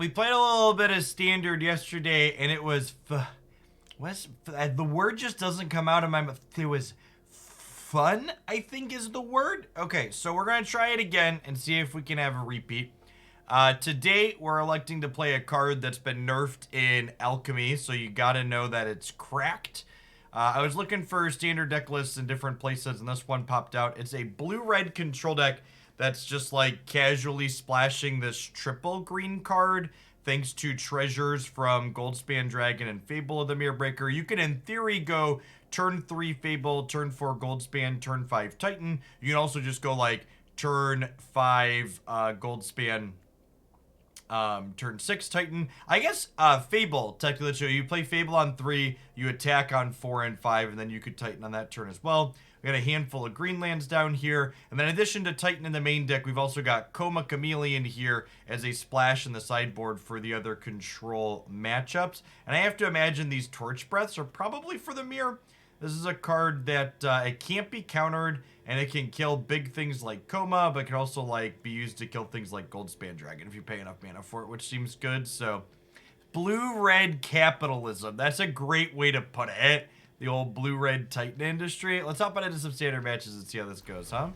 We played a little bit of Standard yesterday, and it was the word just doesn't come out of my mouth. It was fun, I think is the word. Okay, so we're gonna try it again and see if we can have a repeat. Today, we're electing to play a card that's been nerfed in Alchemy, so you gotta know that it's cracked. I was looking for standard deck lists in different places, and this one popped out. It's a blue-red control deck that's just like casually splashing this triple green card thanks to treasures from Goldspan Dragon and Fable of the Mirror Breaker. You can, in theory, go turn 3 Fable, turn 4 Goldspan, turn 5 Titan. You can also just go like turn 5 Goldspan, turn 6 Titan. I guess Fable, technically, so you play Fable on 3, you attack on 4 and 5, and then you could Titan on that turn as well. We got a handful of green lands down here, and then in addition to Titan in the main deck, we've also got Koma Chameleon here as a splash in the sideboard for the other control matchups. And I have to imagine these Torch Breaths are probably for the mirror. This is a card that it can't be countered, and it can kill big things like Koma, but can also like be used to kill things like Goldspan Dragon if you pay enough mana for it, which seems good. So, blue-red capitalism. That's a great way to put it. The old blue-red Titan industry. Let's hop on into some standard matches and see how this goes, huh?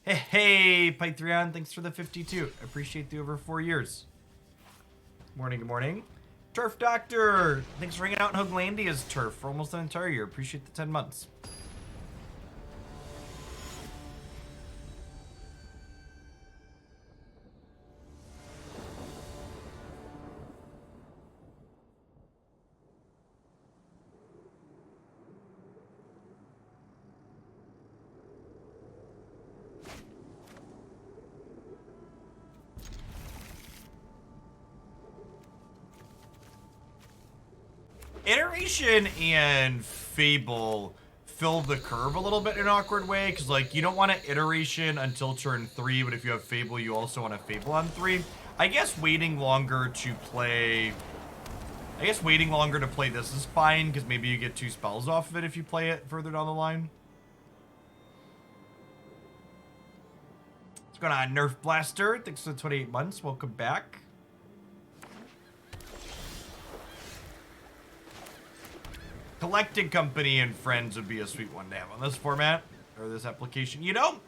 Hey, Pythreon, thanks for the 52. I appreciate the over 4 years. Morning, good morning. Turf Doctor, thanks for hanging out in Hooglandia's turf for almost an entire year. Appreciate the 10 months. Iteration and Fable fill the curve a little bit in an awkward way, because like you don't want to Iteration until turn 3, but if you have Fable, you also want to Fable on 3. I guess waiting longer to play this is fine, because maybe you get 2 spells off of it if you play it further down the line. What's going on, Nerf Blaster? Thanks for the 28 months. Welcome back. Collecting Company and Friends would be a sweet one to have on this format, or this application. You know,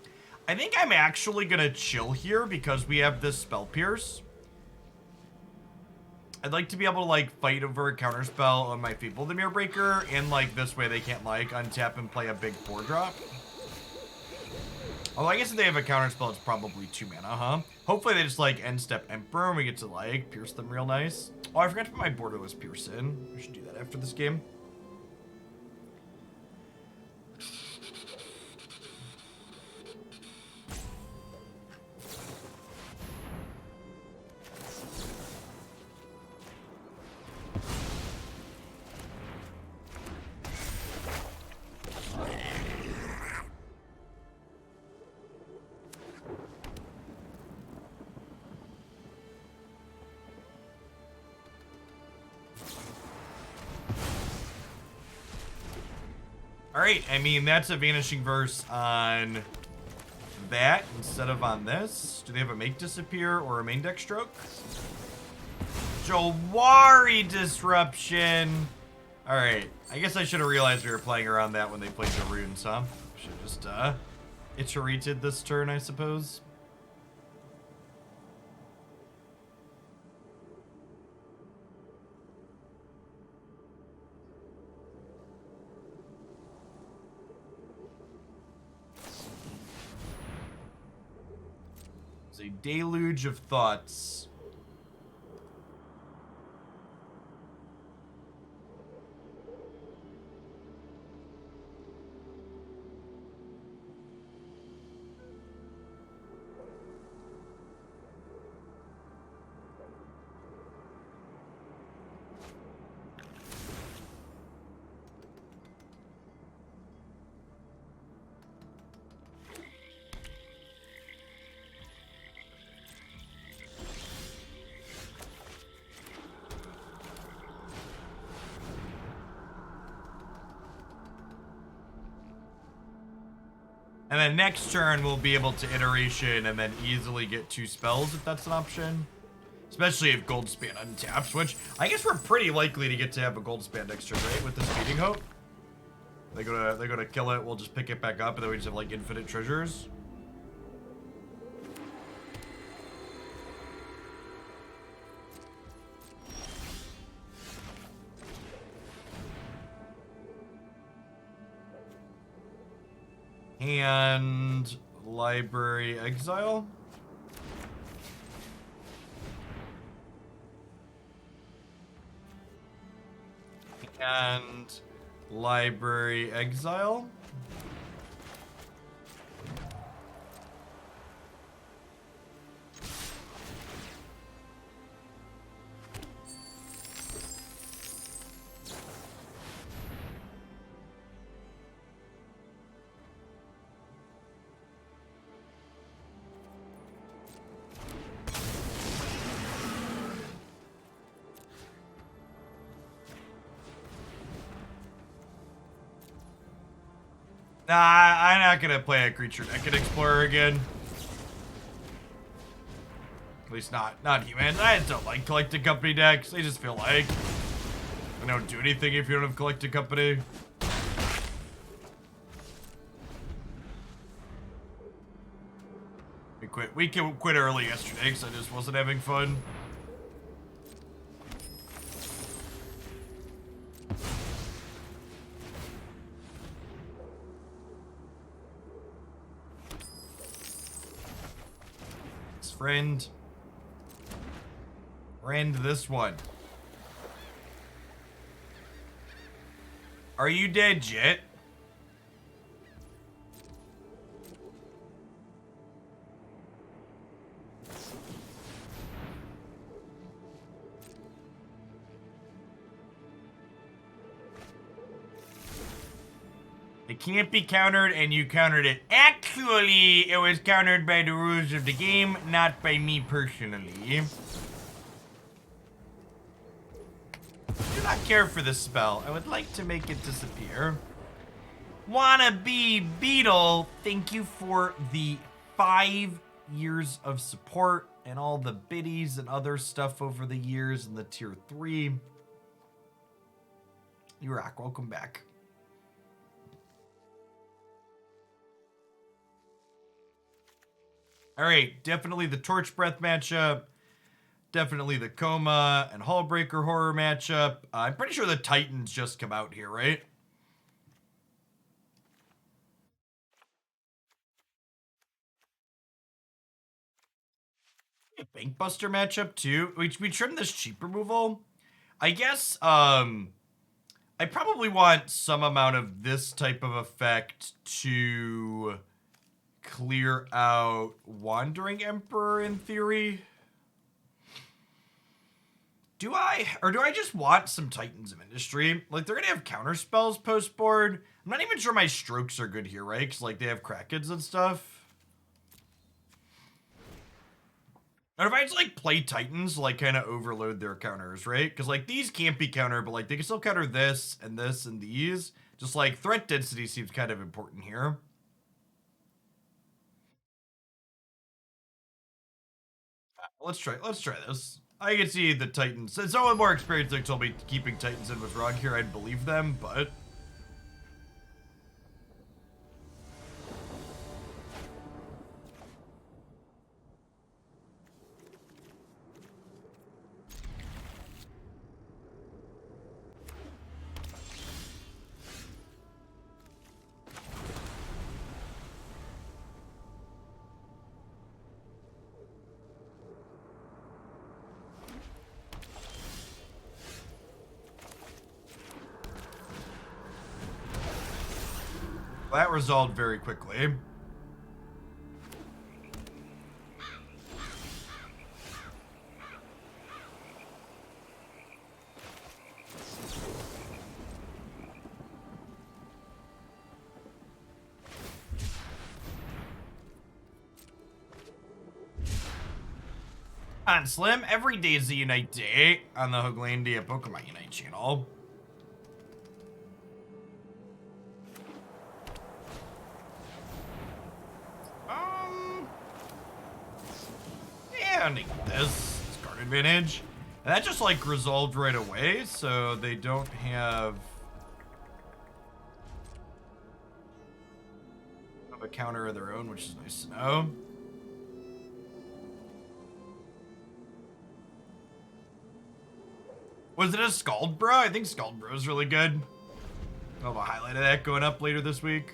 I think I'm actually going to chill here because we have this Spell Pierce. I'd like to be able to, like, fight over a counterspell on my Fable the Mirror Breaker, and, like, this way they can't, like, untap and play a big 4-drop. Although I guess if they have a counterspell, it's probably 2 mana, huh? Hopefully they just, like, end step Emperor and we get to, like, pierce them real nice. Oh, I forgot to put my borderless pierce in. We should do that after this game. Alright, I mean, that's a Vanishing Verse on that instead of on this. Do they have a Make Disappear or a main deck stroke? Jwari Disruption! Alright, I guess I should have realized we were playing around that when they played the runes, huh? Should have just, iterated this turn, I suppose. A deluge of thoughts. And then next turn, we'll be able to iteration and then easily get 2 spells if that's an option. Especially if Goldspan untaps, which I guess we're pretty likely to get to have a Goldspan next turn, right? With the Speeding Hope. They're gonna kill it, we'll just pick it back up, and then we just have like infinite treasures. And Library Exile. And Library Exile. Nah, I'm not gonna play a creature Naked Explorer again. At least not humans. I just don't like Collected Company decks. They just feel like they don't do anything if you don't have Collected Company. We quit early yesterday because I just wasn't having fun. Friend, this one. Are you dead, Jet? It can't be countered, and you countered it. Actually, it was countered by the rules of the game, not by me personally. Do not care for this spell. I would like to make it disappear. Wanna be Beetle, thank you for the 5 years of support and all the biddies and other stuff over the years in the tier 3. You rock, welcome back. All right, definitely the Torch Breath matchup. Definitely the Koma and Hullbreaker Horror matchup. I'm pretty sure the Titans just come out here, right? Bankbuster matchup too. We trimmed this cheap removal. I guess I probably want some amount of this type of effect to clear out Wandering Emperor in theory. Do I just want some Titans of Industry? Like, they're gonna have counter spells post board. I'm not even sure my strokes are good here, right? Because like they have Krakens and stuff. Or if I just like play Titans, like kind of overload their counters, right? Because like these can't be countered, but like they can still counter this and these. Just like threat density seems kind of important here. Let's try this. I can see the Titans. Since someone more experienced told me keeping Titans in was wrong here, I'd believe them, but that resolved very quickly. On Slim, every day is the Unite Day on the Hooglandia Pokemon Unite channel. bounding this. It's card advantage. And that just like resolved right away, so they don't have a counter of their own, which is nice to know. Was it a Scald Bro? I think Scald Bro is really good. I'll have a highlight of that going up later this week.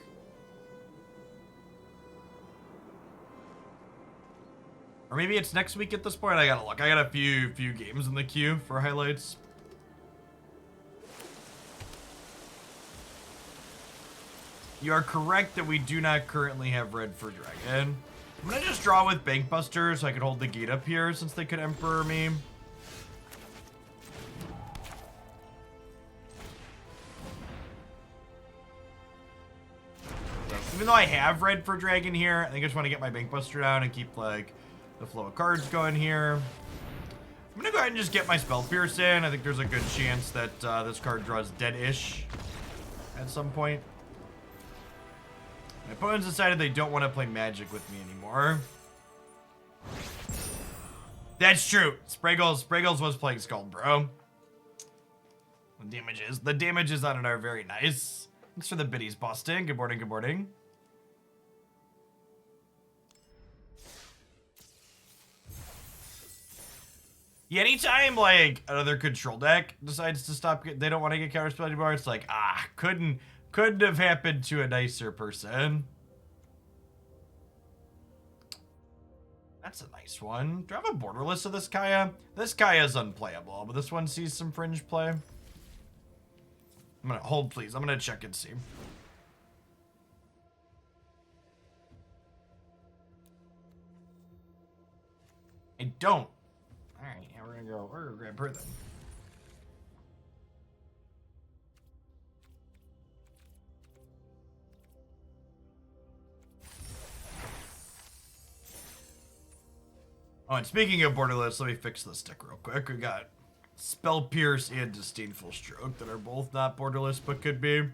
Or maybe it's next week at this point. I gotta look. I got a few games in the queue for highlights. You are correct that we do not currently have red for Dragon. I'm gonna just draw with Bankbuster so I can hold the gate up here since they could Emperor me. Even though I have red for Dragon here, I think I just want to get my Bankbuster down and keep like the flow of cards going here. I'm gonna go ahead and just get my Spell Pierce in. I think there's a good chance that this card draws Dead-ish at some point. My opponents decided they don't want to play Magic with me anymore. That's true. Spraggles was playing Scald Bro. The damages on it are very nice. Thanks for the biddies, Boston. Good morning, good morning. Yeah, anytime like another control deck decides to stop, they don't want to get counterspell anymore. It's like, couldn't have happened to a nicer person. That's a nice one. Do I have a borderless of this Kaya? This Kaya is unplayable, but this one sees some fringe play. I'm gonna hold, please. I'm gonna check and see. I don't. All right, yeah, we're gonna grab her then. Oh, and speaking of borderless, let me fix this deck real quick. We got Spell Pierce and Disdainful Stroke that are both not borderless, but could be.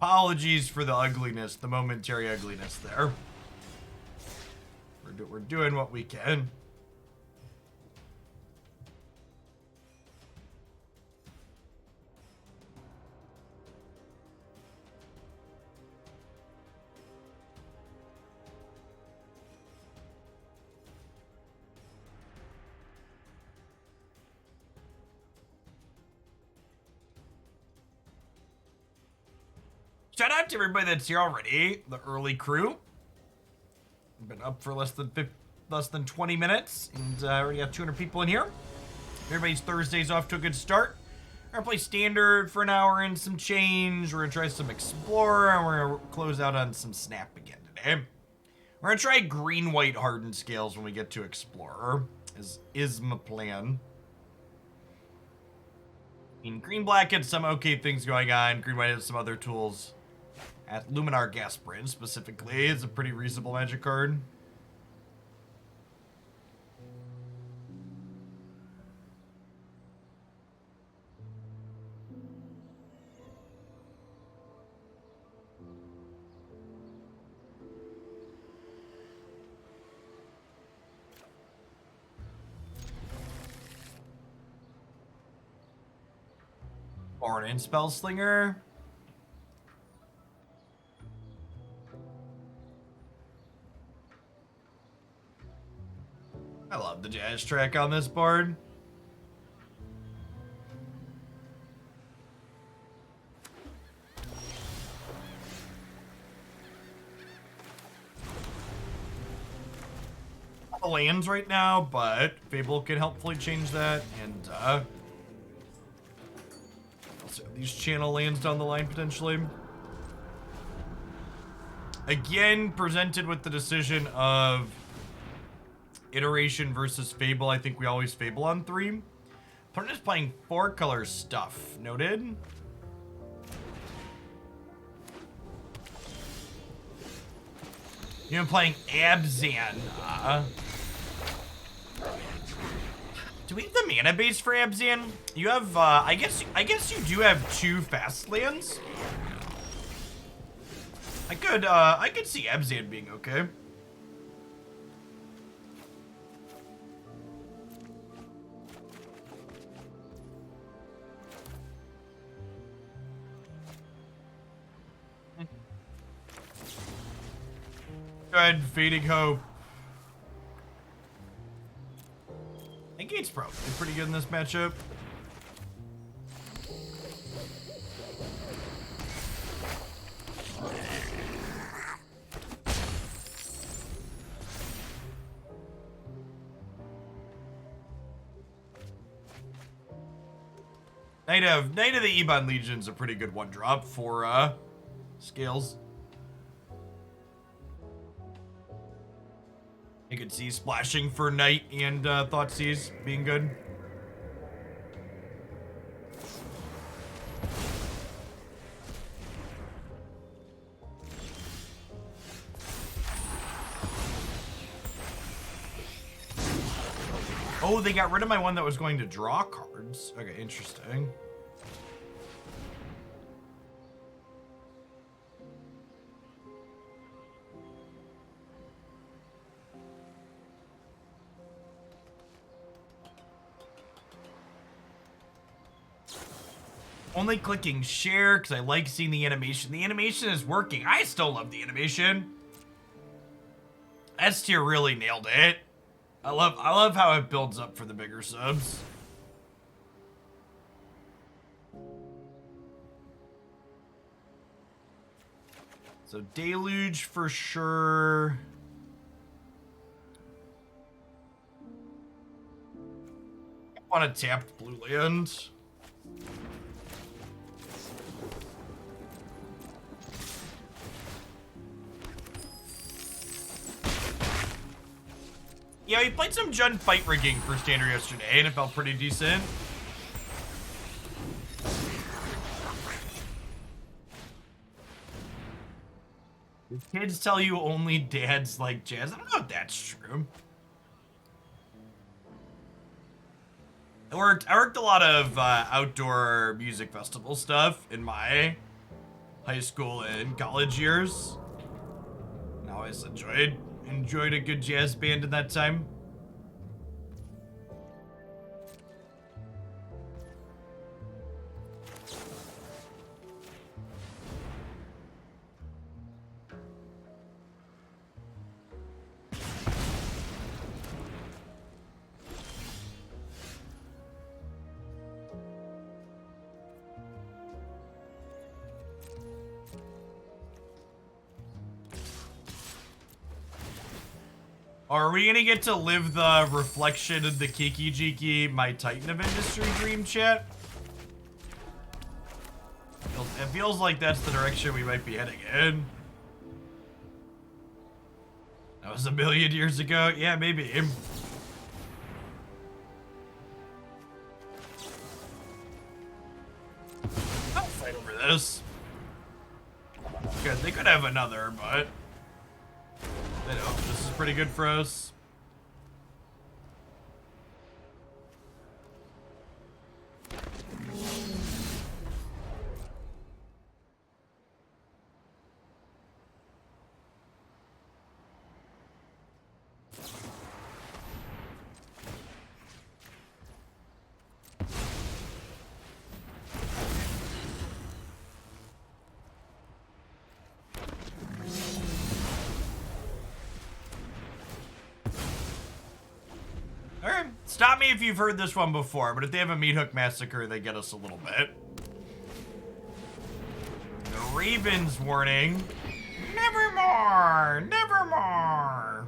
Apologies for the ugliness, the momentary ugliness there. We're doing what we can. Shout out to everybody that's here already, the early crew. Been up for less than 20 minutes, and already have 200 people in here. Everybody's Thursday's off to a good start. We're gonna play Standard for an hour and some change. We're gonna try some Explorer, and we're gonna close out on some Snap again today. We're gonna try green-white hardened scales when we get to Explorer, is my plan. I mean, green-black had some okay things going on. Green-white has some other tools. At Luminar Gasprint, specifically, is a pretty reasonable Magic card. Orin Spellslinger. I love the jazz track on this board. All the lands right now, but Fable can helpfully change that, and also these channel lands down the line potentially. Again, presented with the decision of Iteration versus Fable. I think we always Fable on 3. Opponent is playing 4-color stuff. Noted. You've been playing Abzan. Do we have the mana base for Abzan? You have, I guess you do have 2 fast lands. I could see Abzan being okay. Go ahead, Fading Hope. Negate's probably pretty good in this matchup. Knight of the Ebon Legion's a pretty good 1-drop for scales. I could see splashing for Knight and Thoughtseize being good. Oh, they got rid of my one that was going to draw cards. Okay, interesting. Only clicking share because I like seeing the animation. The animation is working. I still love the animation. S tier really nailed it. I love how it builds up for the bigger subs. So Deluge for sure. I want a tapped blue land. Yeah, he played some Jund fight rigging for standard yesterday, and it felt pretty decent. Kids tell you only dads like jazz. I don't know if that's true. I worked a lot of outdoor music festival stuff in my high school and college years. And I always enjoyed a good jazz band in that time. Are we gonna get to live the reflection of the Kiki Jiki, my Titan of Industry dream, chat? It feels like that's the direction we might be heading in. That was a million years ago? Yeah, maybe. I'll fight over this. Good, they could have another, but... I know, this is pretty good for us. Stop me if you've heard this one before, but if they have a Meat Hook Massacre, they get us a little bit. The Raven's warning. Nevermore! Nevermore!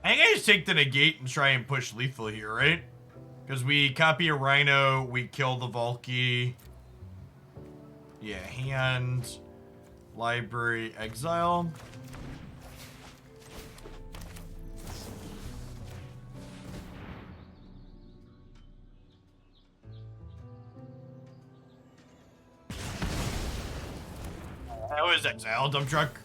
I think I just take the Negate and try and push lethal here, right? Because we copy a Rhino, we kill the Valky. Yeah, hand, library, exile. That was exile, dump truck.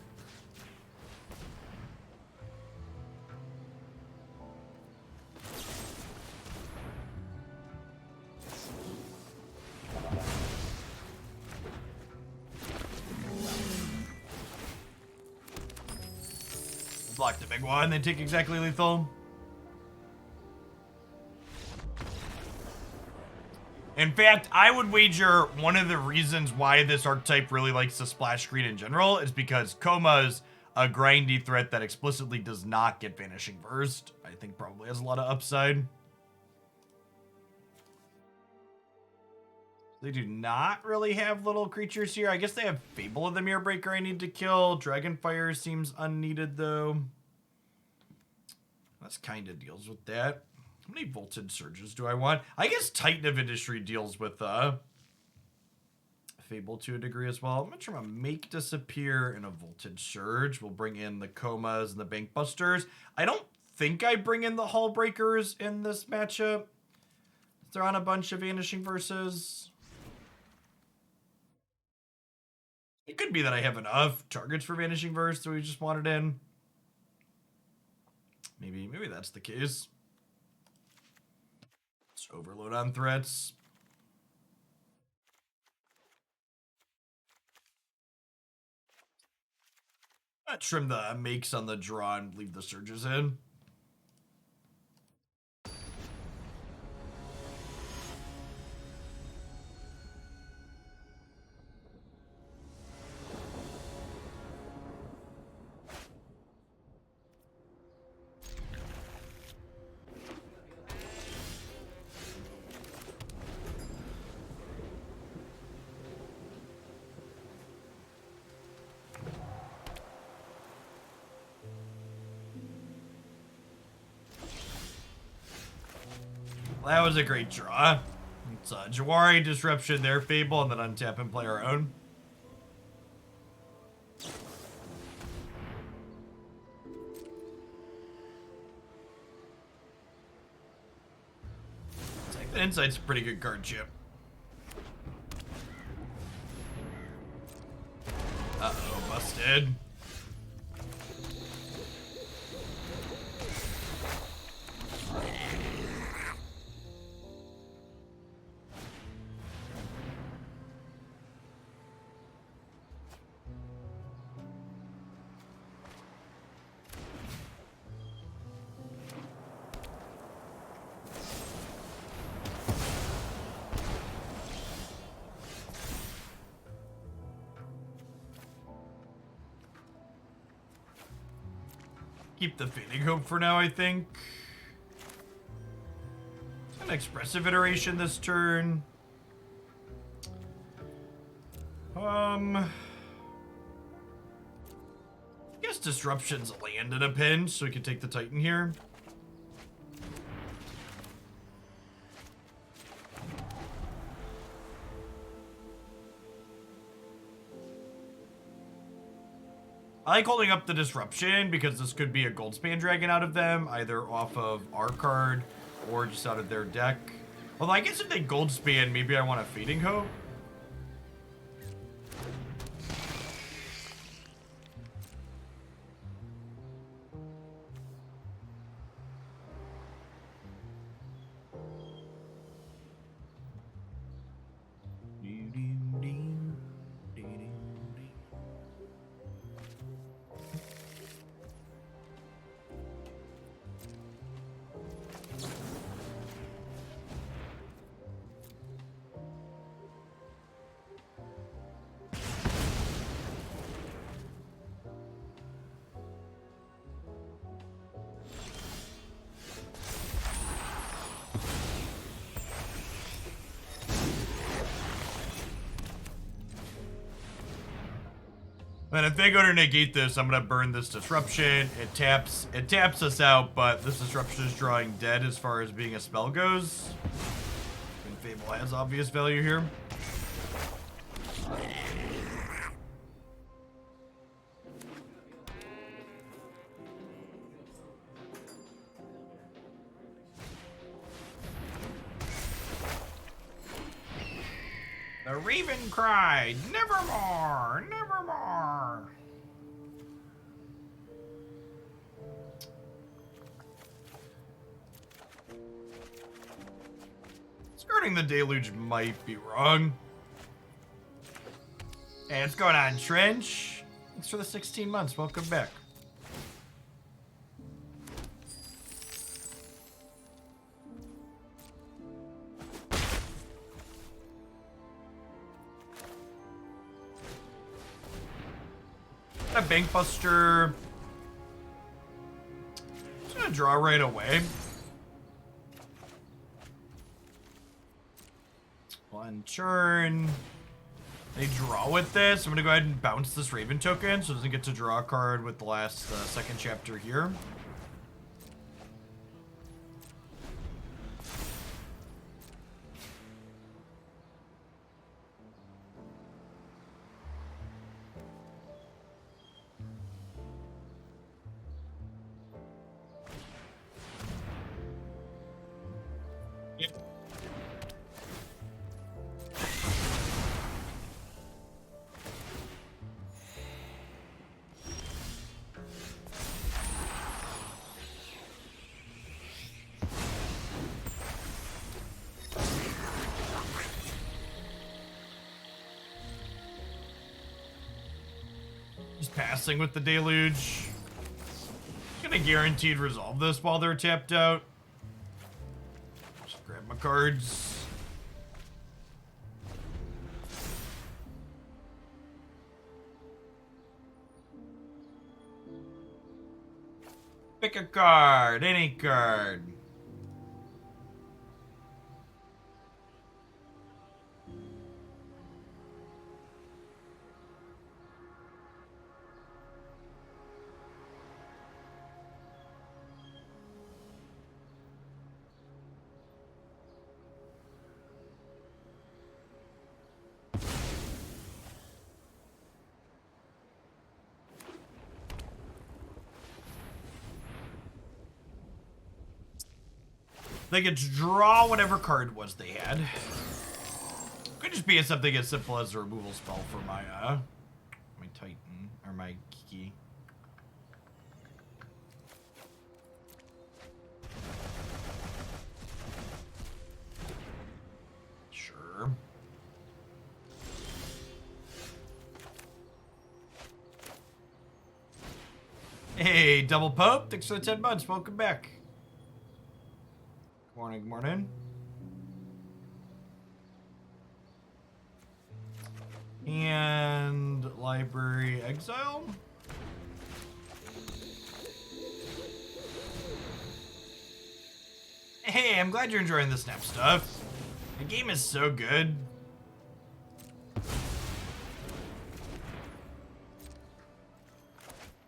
Block the big one, they take exactly lethal. In fact, I would wager one of the reasons why this archetype really likes the splash screen in general is because Koma's a grindy threat that explicitly does not get Vanishing Burst. I think probably has a lot of upside. They do not really have little creatures here. I guess they have Fable of the Mirror Breaker I need to kill. Dragonfire seems unneeded though. That's kind of deals with that. How many Voltage Surges do I want? I guess Titan of Industry deals with Fable to a degree as well. I'm going to try to make disappear in a Voltage Surge. We'll bring in the Komas and the Bankbusters. I don't think I bring in the Hullbreakers in this matchup. They're on a bunch of Vanishing Verses. It could be that I have enough targets for Vanishing Verse that we just wanted in. Maybe that's the case. Let's overload on threats. Trim the makes on the draw and leave the surges in. That was a great draw. It's Jwari Disruption, their Fable, and then untap and play our own. Take the Insight's a pretty good card chip. Uh-oh, busted. Keep the Fading Hope for now, I think. An Expressive Iteration this turn. I guess Disruption's land in a pinch, so we can take the Titan here. I like holding up the Disruption because this could be a Goldspan Dragon out of them, either off of our card or just out of their deck. Although I guess if they Goldspan, maybe I want a Fading Hope. And if they go to negate this, I'm gonna burn this disruption. It taps us out, but this disruption is drawing dead as far as being a spell goes. And Fable has obvious value here. The raven cried, nevermore, nevermore. Skirting the deluge might be wrong. Hey, what's going on, Trench? Thanks for the 16 months. Welcome back. A Bankbuster. Just gonna draw right away. One turn. They draw with this. I'm gonna go ahead and bounce this Raven token so it doesn't get to draw a card with the last second chapter here. Just passing with the deluge. Gonna guaranteed resolve this while they're tapped out. Just grab my cards. Pick a card, any card. They get to draw whatever card was they had. Could just be something as simple as a removal spell for my Titan or my Kiki. Sure. Hey, Double Pope, thanks for the 10 months. Welcome back. Morning, morning. And Library Exile. Hey, I'm glad you're enjoying the snap stuff. The game is so good.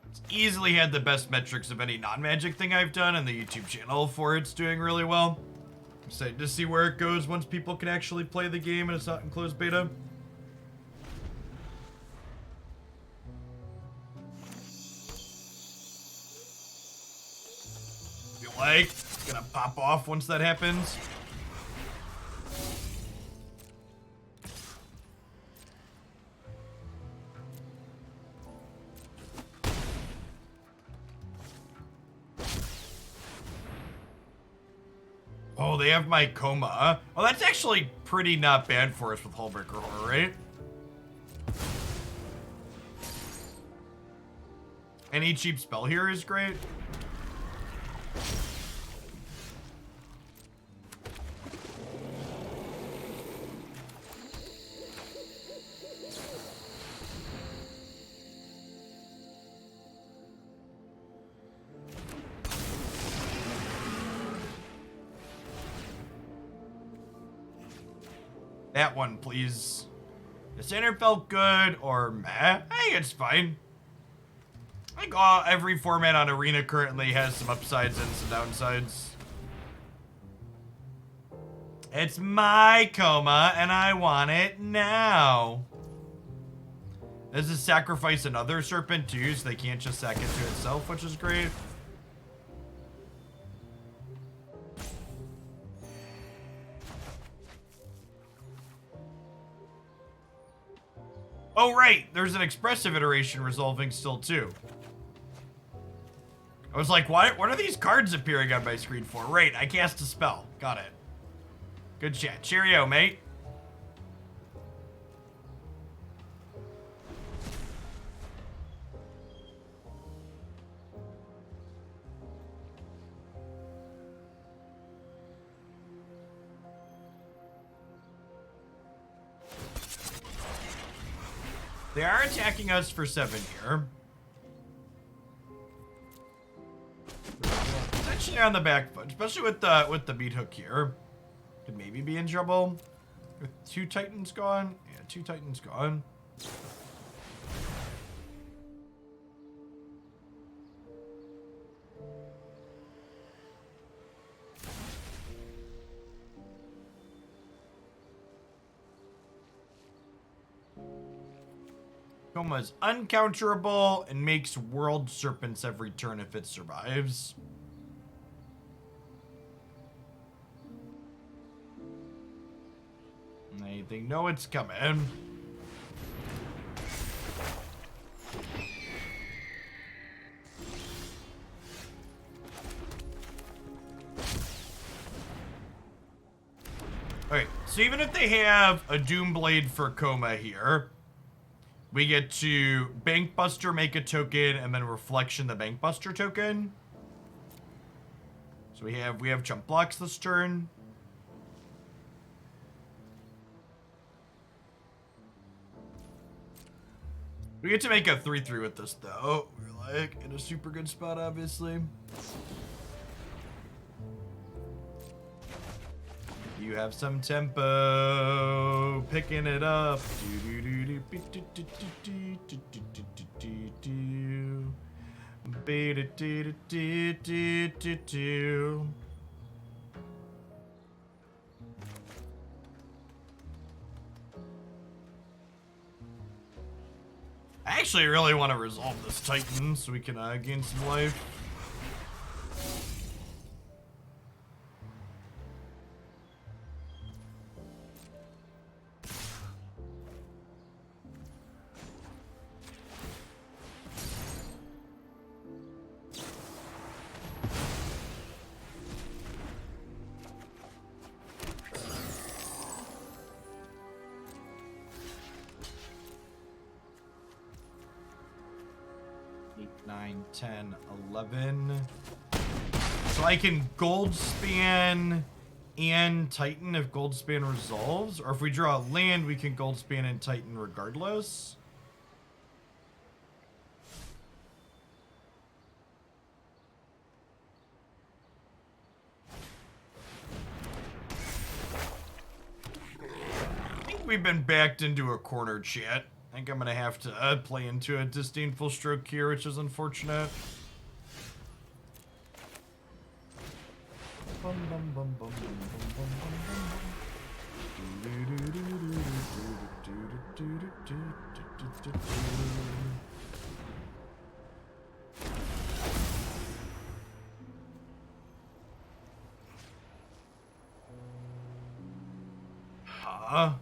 It's easily had the best metrics of any non-magic thing I've done on the YouTube channel for it's doing really well. I'm excited to see where it goes once people can actually play the game and it's not in closed beta. Feel like it's gonna pop off once that happens. Oh, they have my Koma. Oh, that's actually pretty not bad for us with Hullbreaker Horror, right? Any cheap spell here is great. That one, please. The center felt good, or meh. Hey, it's fine. I think every format on Arena currently has some upsides and some downsides. It's my Koma, and I want it now. Does it sacrifice another Serpent too, so they can't just sack it to itself, which is great. Oh, right. There's an Expressive Iteration resolving still, too. I was like, what are these cards appearing on my screen for? Right, I cast a spell. Got it. Good chat. Cheerio, mate. They are attacking us for 7 here. Potentially on the back foot, especially with the beat hook here. Could maybe be in trouble. With 2 Titans gone. Yeah, 2 Titans gone. Koma is uncounterable and makes world serpents every turn if it survives. They know it's coming. Okay, so even if they have a Doomblade for Koma here, we get to Bankbuster, make a token, and then Reflection the Bankbuster token. So we have jump blocks this turn. We get to make a 3/3 with this though. We're like in a super good spot, obviously. You have some tempo, picking it up. I actually really want to resolve this Titan so we can gain some life. Nine, 10, 11. So I can Goldspan and Titan if Goldspan resolves, or if we draw a land, we can Goldspan and Titan regardless. I think we've been backed into a corner, chat. I think I'm gonna have to play into a Disdainful Stroke here, which is unfortunate. Huh?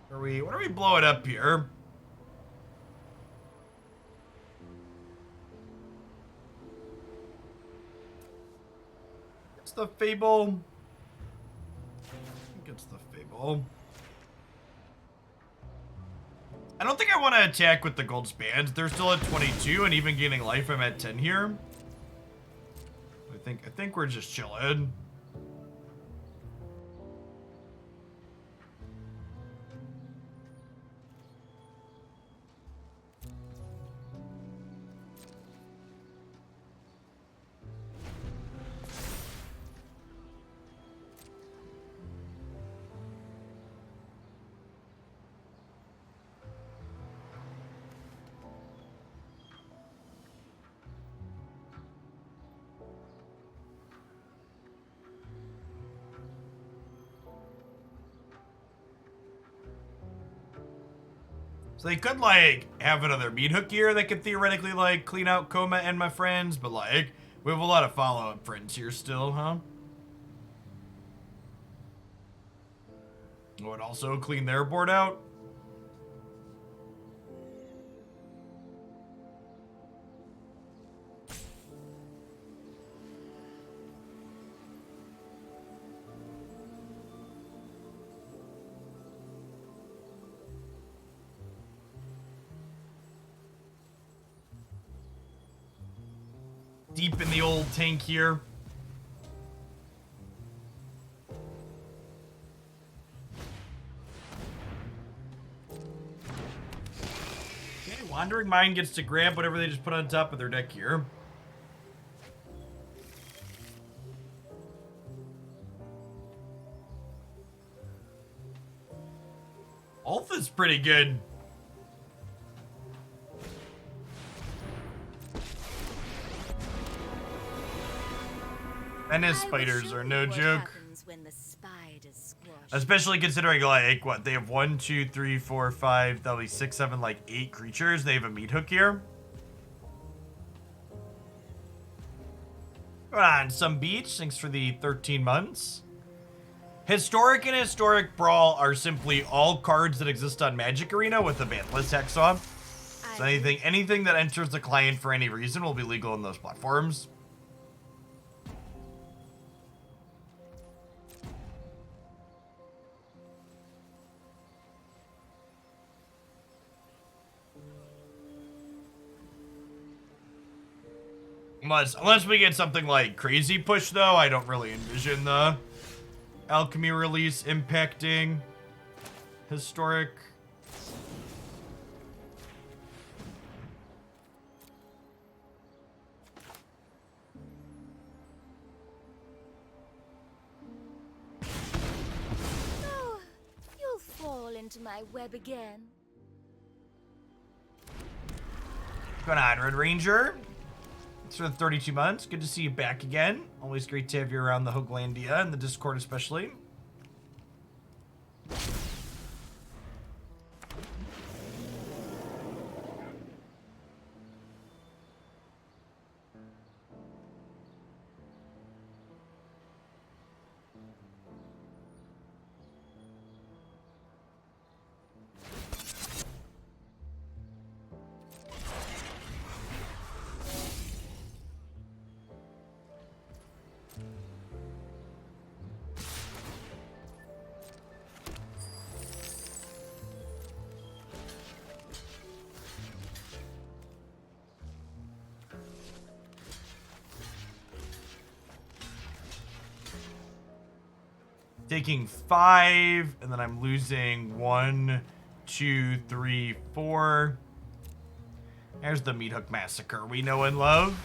What are we blowing up here? It's the Fable. I think it's the Fable. I don't think I want to attack with the Goldspans. They're still at 22, and even gaining life, I'm at 10 here. I think we're just chilling. So they could, like, have another meat hook here that could theoretically, like, clean out Koma and my friends, but, like, we have a lot of follow-up friends here still, huh? Would also clean their board out. Deep in the old tank here. Okay, Wandering Mind gets to grab whatever they just put on top of their deck here. Alpha's pretty good. Menace spiders are no joke. Especially considering, like, what, they have 1, 2, 3, 4, 5, that'll be 6, 7, like 8 creatures. They have a meat hook here. Go on, some beach. Thanks for the 13 months. Historic and Historic Brawl are simply all cards that exist on Magic Arena with the banlist hex on. So anything that enters the client for any reason will be legal in those platforms. Unless we get something like Crazy Push, though, I don't really envision the Alchemy release impacting Historic. Oh, you'll fall into my web again. Going on, Red Ranger. For 32 months. Good to see you back again. Always great to have you around the Hooglandia and the Discord especially. Taking 5, and then I'm losing 1, 2, 3, 4. There's the Meat Hook Massacre we know and love.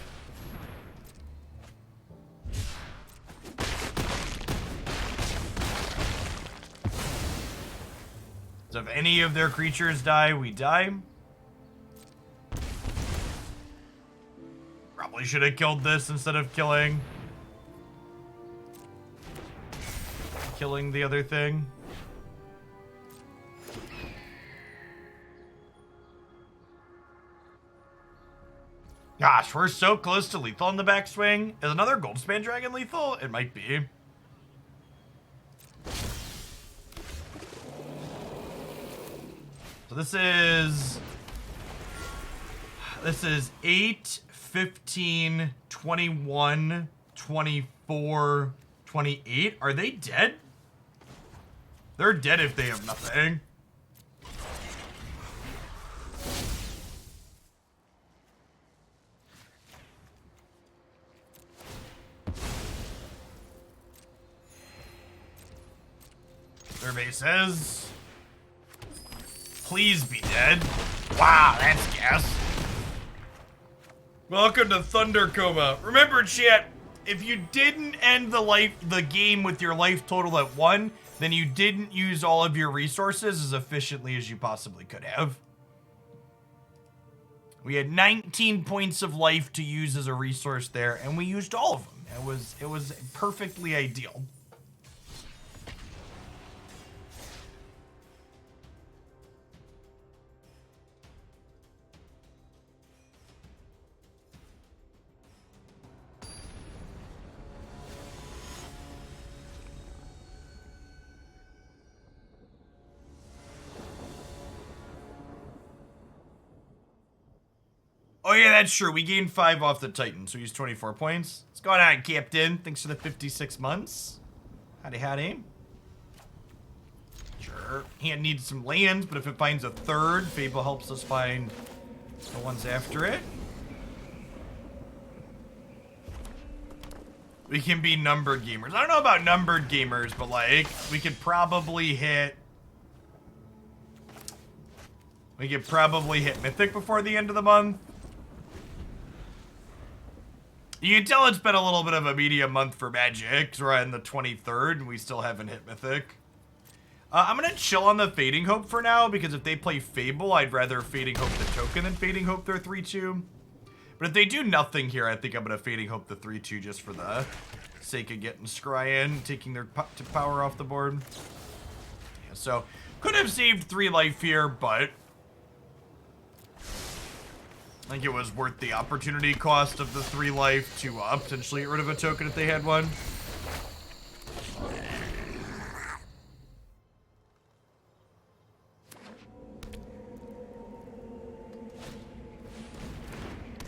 So if any of their creatures die, we die. Probably should have killed this instead of killing the other thing. Gosh, we're so close to lethal on the backswing. Is another Goldspan Dragon lethal? It might be. So this is 8, 15, 21, 24, 28. Are they dead? They're dead if they have nothing. Survey says, please be dead. Wow, that's gas. Welcome to Thunder Coma. Remember, chat, if you didn't end the game with your life total at 1, then you didn't use all of your resources as efficiently as you possibly could have. We had 19 points of life to use as a resource there, and we used all of them. It was perfectly ideal. yeah, that's true. We gained 5 off the Titan, so he's 24 points. What's going on, Captain? Thanks for the 56 months. Howdy, howdy. Sure. He needs some lands, but if it finds a third, Fable helps us find the ones after it. We can be numbered gamers. I don't know about numbered gamers, but like, we could probably hit... We could probably hit Mythic before the end of the month. You can tell it's been a little bit of a medium month for Magic, because we're on the 23rd, and we still haven't hit Mythic. I'm going to chill on the Fading Hope for now, because if they play Fable, I'd rather Fading Hope the token than Fading Hope their 3-2. But if they do nothing here, I think I'm going to Fading Hope the 3-2 just for the sake of getting Scry in, taking their power off the board. Yeah, so, could have saved 3 life here, but I think it was worth the opportunity cost of the 3 life to potentially get rid of a token if they had one.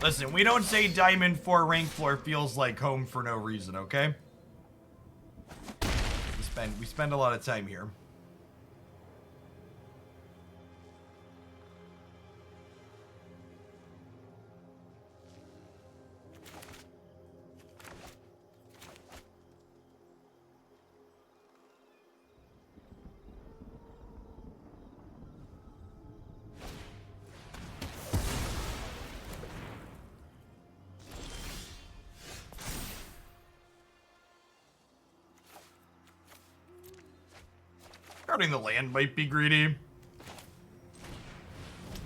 Listen, we don't say Diamond 4 rank floor feels like home for no reason, okay? We spend a lot of time here. Guarding the land might be greedy.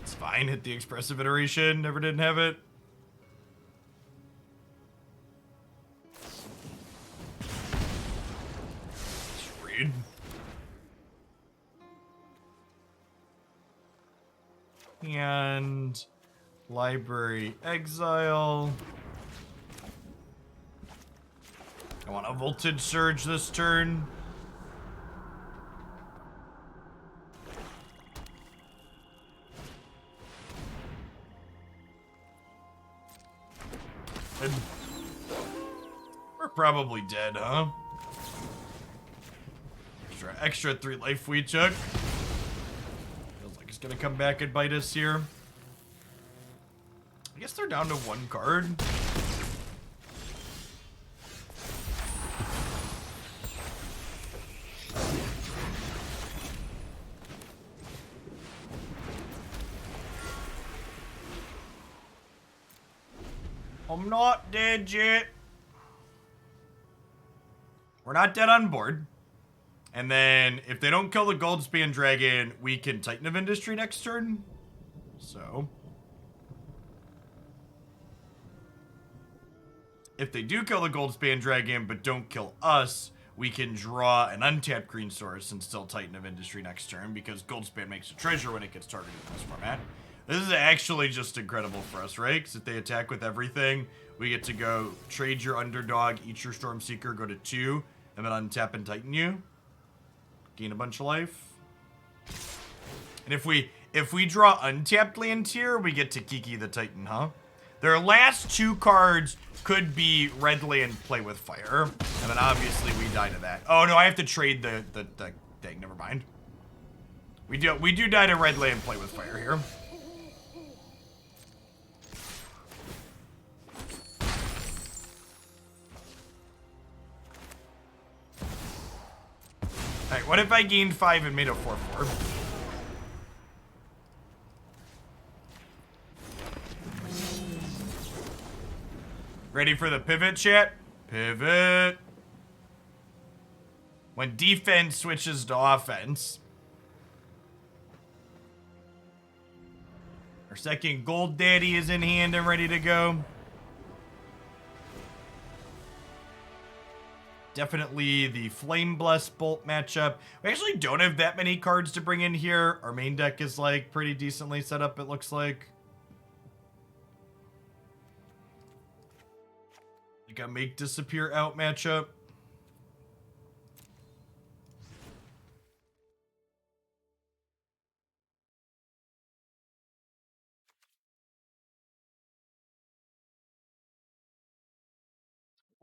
It's fine, hit the Expressive Iteration, never didn't have it. Just read. And Library Exile. I want a Voltage Surge this turn. We're probably dead, huh? Extra 3 life we took. Feels like it's gonna come back and bite us here. I guess they're down to 1 card. I'm not dead yet. We're not dead on board. And then, if they don't kill the Goldspan Dragon, we can Titan of Industry next turn. So. If they do kill the Goldspan Dragon, but don't kill us, we can draw an untapped green source and still Titan of Industry next turn, because Goldspan makes a treasure when it gets targeted in this format. This is actually just incredible for us, right? Because if they attack with everything, we get to go trade your underdog, eat your Stormseeker, go to 2, and then untap and Titan you. Gain a bunch of life. And if we draw untapped land here, we get to Kiki the Titan, huh? Their last 2 cards could be red land play with fire. And then obviously we die to that. Oh no, I have to trade the thing, never mind. We do die to red land play with fire here. Alright, what if I gained 5 and made a 4-4? Ready for the pivot, chat? Pivot. When defense switches to offense. Our second Gold Daddy is in hand and ready to go. Definitely the Flame Blessed Bolt matchup. We actually don't have that many cards to bring in here. Our main deck is like pretty decently set up, it looks like. Like a Make Disappear Out matchup.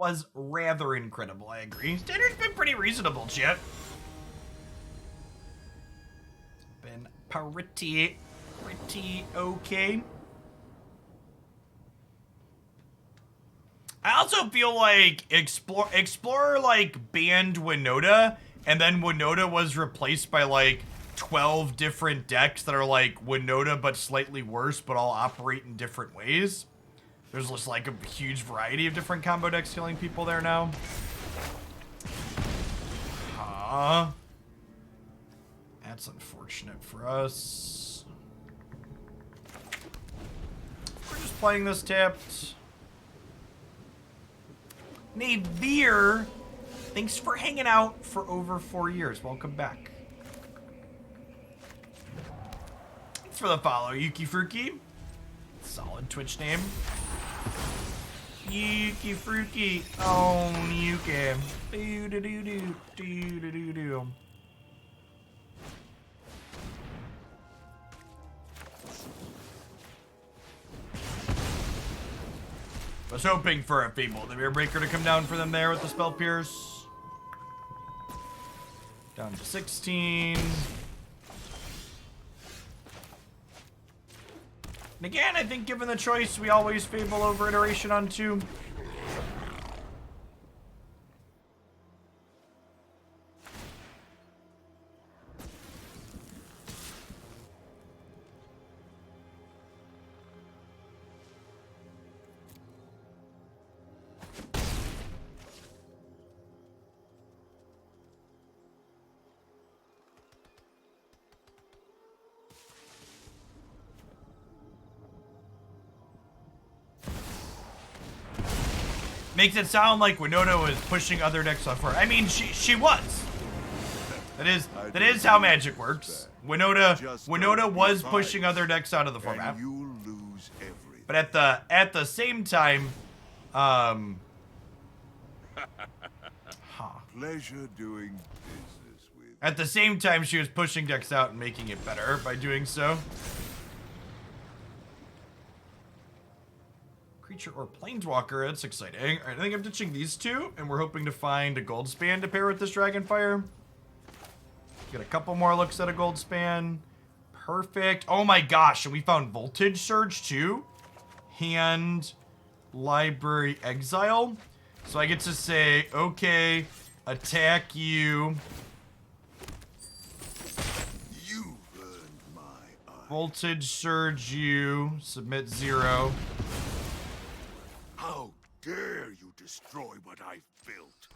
was rather incredible, I agree. Standard's been pretty reasonable, chat. Been pretty okay. I also feel like Explorer like banned Winota, and then Winota was replaced by like 12 different decks that are like Winota but slightly worse, but all operate in different ways. There's just like a huge variety of different combo decks killing people there now. Huh. That's unfortunate for us. We're just playing this tapped. Naveer, thanks for hanging out for over 4 years. Welcome back. Thanks for the follow, Yuki Fruki. Solid Twitch name. Yuki Fruki. Oh, Yuki. Do-do-do-do. Was hoping for a Fable, the Riverbreaker, to come down for them there with the Spell Pierce. Down to 16. And again, I think given the choice, we always Fable over Iteration on 2. Makes it sound like Winota was pushing other decks off her. I mean, she was. That is how Magic works. Winota was pushing other decks out of the format. But at the same time, Pleasure doing business with. At the same time, she was pushing decks out and making it better by doing so. Creature or Planeswalker, that's exciting. Alright, I think I'm ditching these two, and we're hoping to find a Goldspan to pair with this Dragonfire. Get a couple more looks at a Goldspan. Perfect. Oh my gosh, and we found Voltage Surge too. Hand, Library, Exile. So I get to say, okay, attack you. You've earned my eye. Voltage Surge you. Submit 0. How dare you destroy what I've built?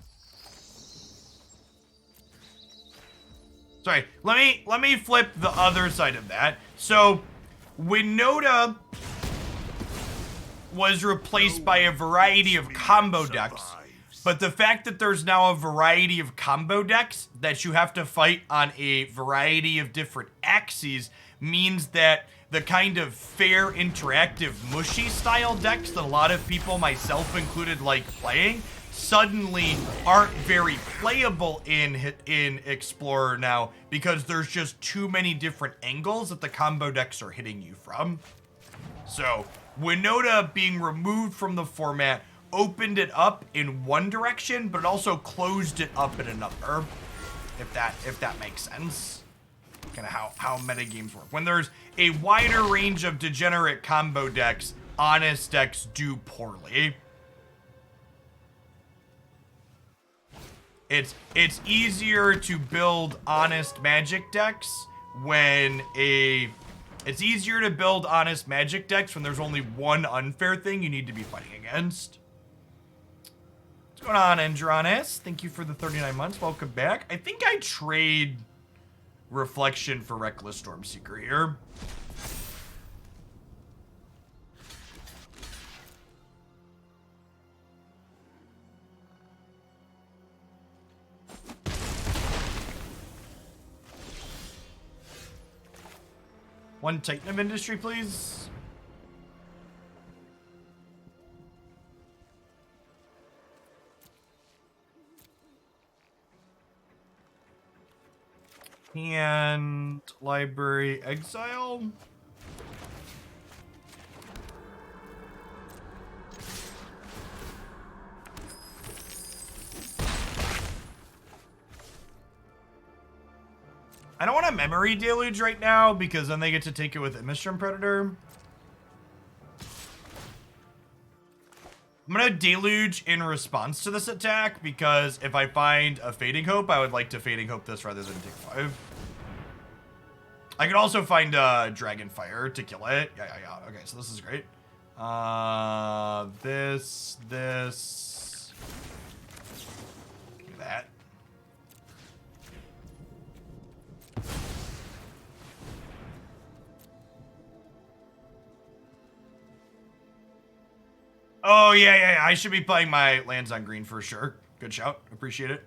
Sorry, let me flip the other side of that. So, Winota was replaced by a variety of combo decks, but the fact that there's now a variety of combo decks that you have to fight on a variety of different axes means that the kind of fair, interactive, mushy style decks that a lot of people, myself included, like playing, suddenly aren't very playable in Explorer now because there's just too many different angles that the combo decks are hitting you from. So, Winota being removed from the format opened it up in one direction, but it also closed it up in another, if that makes sense. Kind of how metagames work. When there's a wider range of degenerate combo decks, honest decks do poorly. It's easier to build honest Magic decks when it's easier to build honest Magic decks when there's only one unfair thing you need to be fighting against. What's going on, Andronis? Thank you for the 39 months. Welcome back. I think I trade Reflection for Reckless Stormseeker here. One Titan of Industry, please. And Library, Exile. I don't want a Memory Deluge right now because then they get to take it with Imistrum Predator. I'm gonna Deluge in response to this attack because if I find a Fading Hope, I would like to Fading Hope this rather than take 5. I could also find Dragon Fire to kill it. Yeah. Okay, so this is great. This. Look at that. Oh, yeah. I should be playing my lands on green for sure. Good shout. Appreciate it.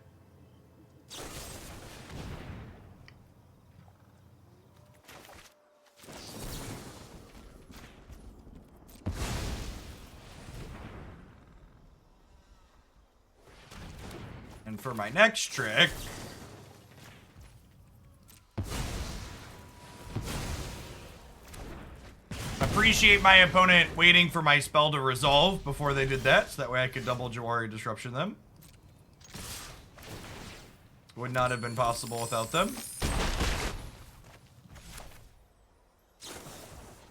And for my next trick... Appreciate my opponent waiting for my spell to resolve before they did that, so that way I could double Jwari Disruption them. Would not have been possible without them.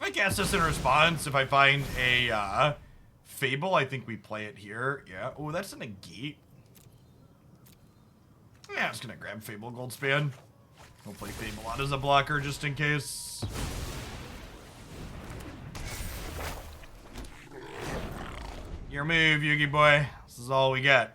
I cast this in response. If I find a Fable, I think we play it here. Yeah. Oh, that's a Negate. Yeah, I'm just gonna grab Fable Goldspan. We'll play Fable out as a blocker just in case. Your move, Yugi boy. This is all we got.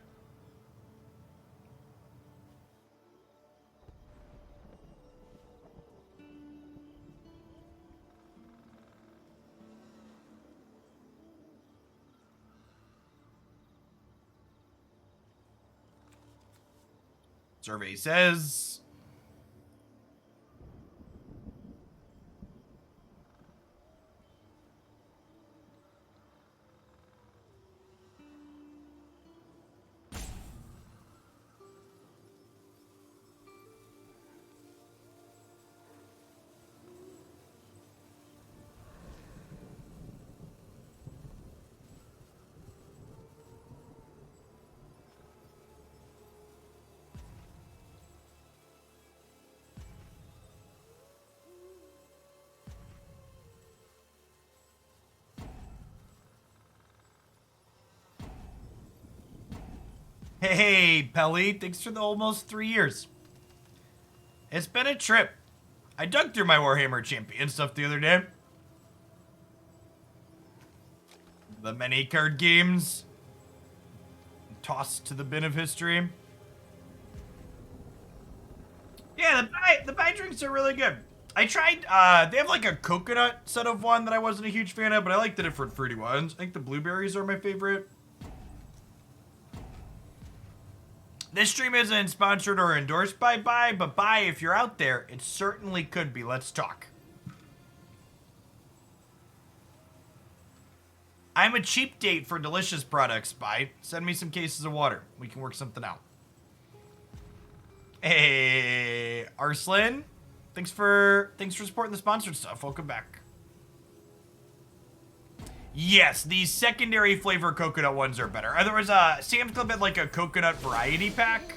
Survey says... Hey, Pelly, thanks for the almost 3 years. It's been a trip. I dug through my Warhammer Champion stuff the other day. The many card games. Tossed to the bin of history. Yeah, the buy drinks are really good. I tried, they have like a coconut set of one that I wasn't a huge fan of, but I like the different fruity ones. I think the blueberries are my favorite. This stream isn't sponsored or endorsed by Buy, but Buy, if you're out there, it certainly could be. Let's talk. I'm a cheap date for delicious products, Buy. Send me some cases of water. We can work something out. Hey, Arslan. Thanks for supporting the sponsored stuff. Welcome back. Yes, the secondary flavor coconut ones are better. There was a Sam's Club had like a coconut variety pack.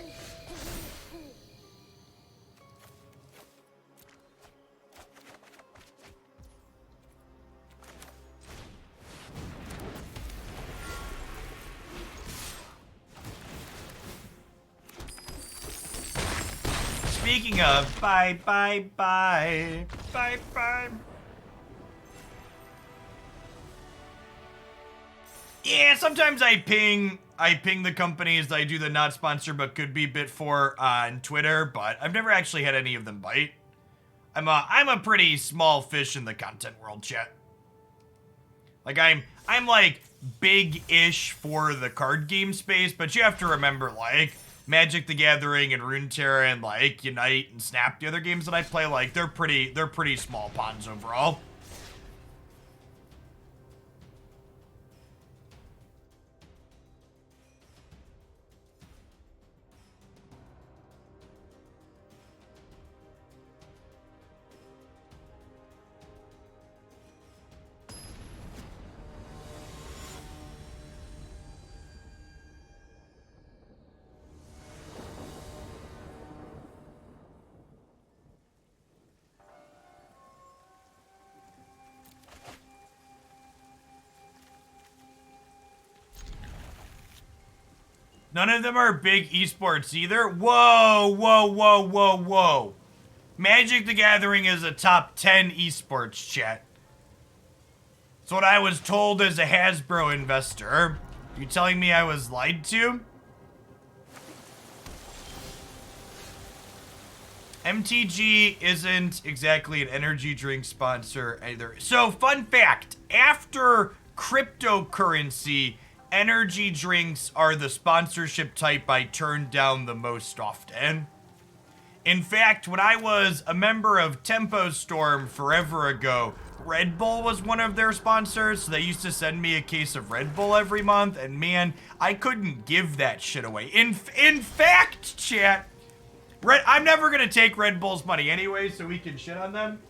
Speaking of, bye. Yeah, sometimes I ping the companies that I do the not sponsored but could be bit for on Twitter, but I've never actually had any of them bite. I'm a pretty small fish in the content world, chat. Like I'm like big-ish for the card game space, but you have to remember like Magic the Gathering and Runeterra and like Unite and Snap, the other games that I play, like they're pretty small ponds overall. None of them are big esports either. Whoa, whoa, whoa, whoa, whoa. Magic the Gathering is a top 10 esports, chat. That's what I was told as a Hasbro investor. You telling me I was lied to? MTG isn't exactly an energy drink sponsor either. So, fun fact, after cryptocurrency, energy drinks are the sponsorship type I turn down the most often. In fact, when I was a member of Tempo Storm forever ago, Red Bull was one of their sponsors, so they used to send me a case of Red Bull every month, and man, I couldn't give that shit away. In fact, chat, I'm never gonna take Red Bull's money anyway, so we can shit on them.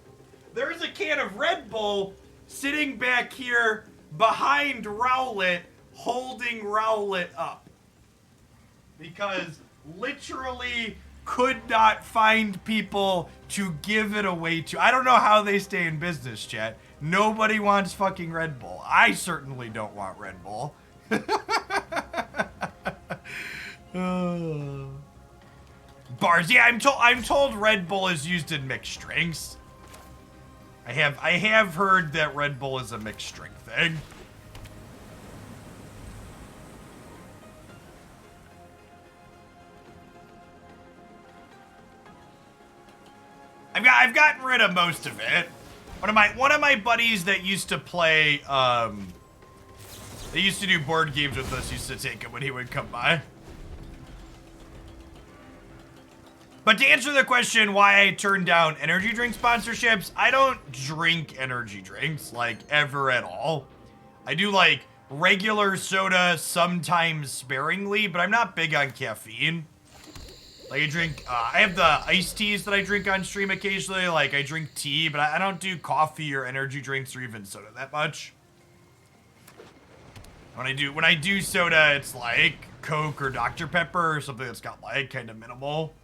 There's a can of Red Bull sitting back here behind Rowlet, holding Rowlet up. Because literally could not find people to give it away to. I don't know how they stay in business, chat. Nobody wants fucking Red Bull. I certainly don't want Red Bull. Bars, yeah, I'm told Red Bull is used in mixed drinks. I have heard that Red Bull is a mixed drink thing. I've gotten rid of most of it. One of my buddies that used to play they used to do board games with us used to take it when he would come by. But to answer the question why I turned down energy drink sponsorships, I don't drink energy drinks, like, ever at all. I do, like, regular soda, sometimes sparingly, but I'm not big on caffeine. Like, I have the iced teas that I drink on stream occasionally, like, I drink tea, but I don't do coffee or energy drinks or even soda that much. When I do soda, it's like Coke or Dr. Pepper or something that's got, like, kind of minimal.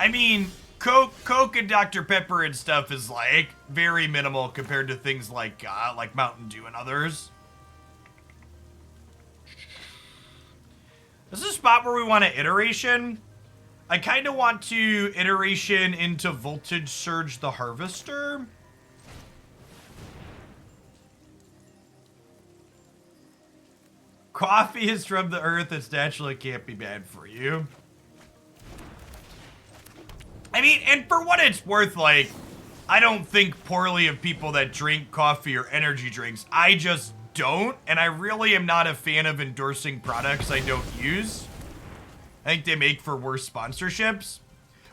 I mean, Coke and Dr. Pepper and stuff is, like, very minimal compared to things like Mountain Dew and others. This is a spot where we want to iteration. I kind of want to iteration into Voltage Surge the Harvester. Coffee is from the earth. It's naturally can't be bad for you. I mean, and for what it's worth, like, I don't think poorly of people that drink coffee or energy drinks. I just don't, and I really am not a fan of endorsing products I don't use. I think they make for worse sponsorships,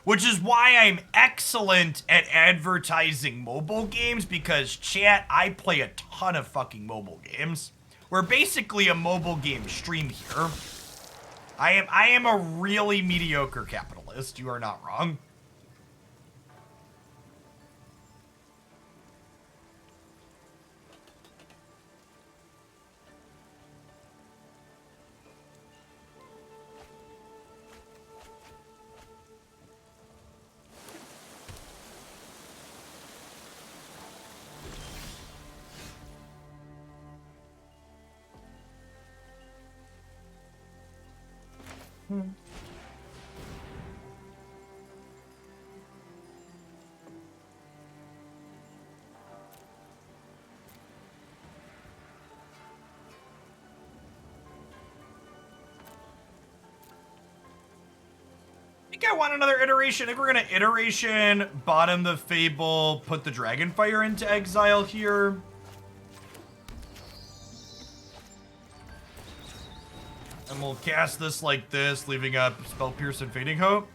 which is why I'm excellent at advertising mobile games, because, chat, I play a ton of fucking mobile games. We're basically a mobile game stream here. I am a really mediocre capitalist. You are not wrong. I think I want another iteration. I think we're gonna iteration, bottom the Fable, put the Dragonfire into exile here. And we'll cast this like this, leaving up Spell Pierce and Fading Hope.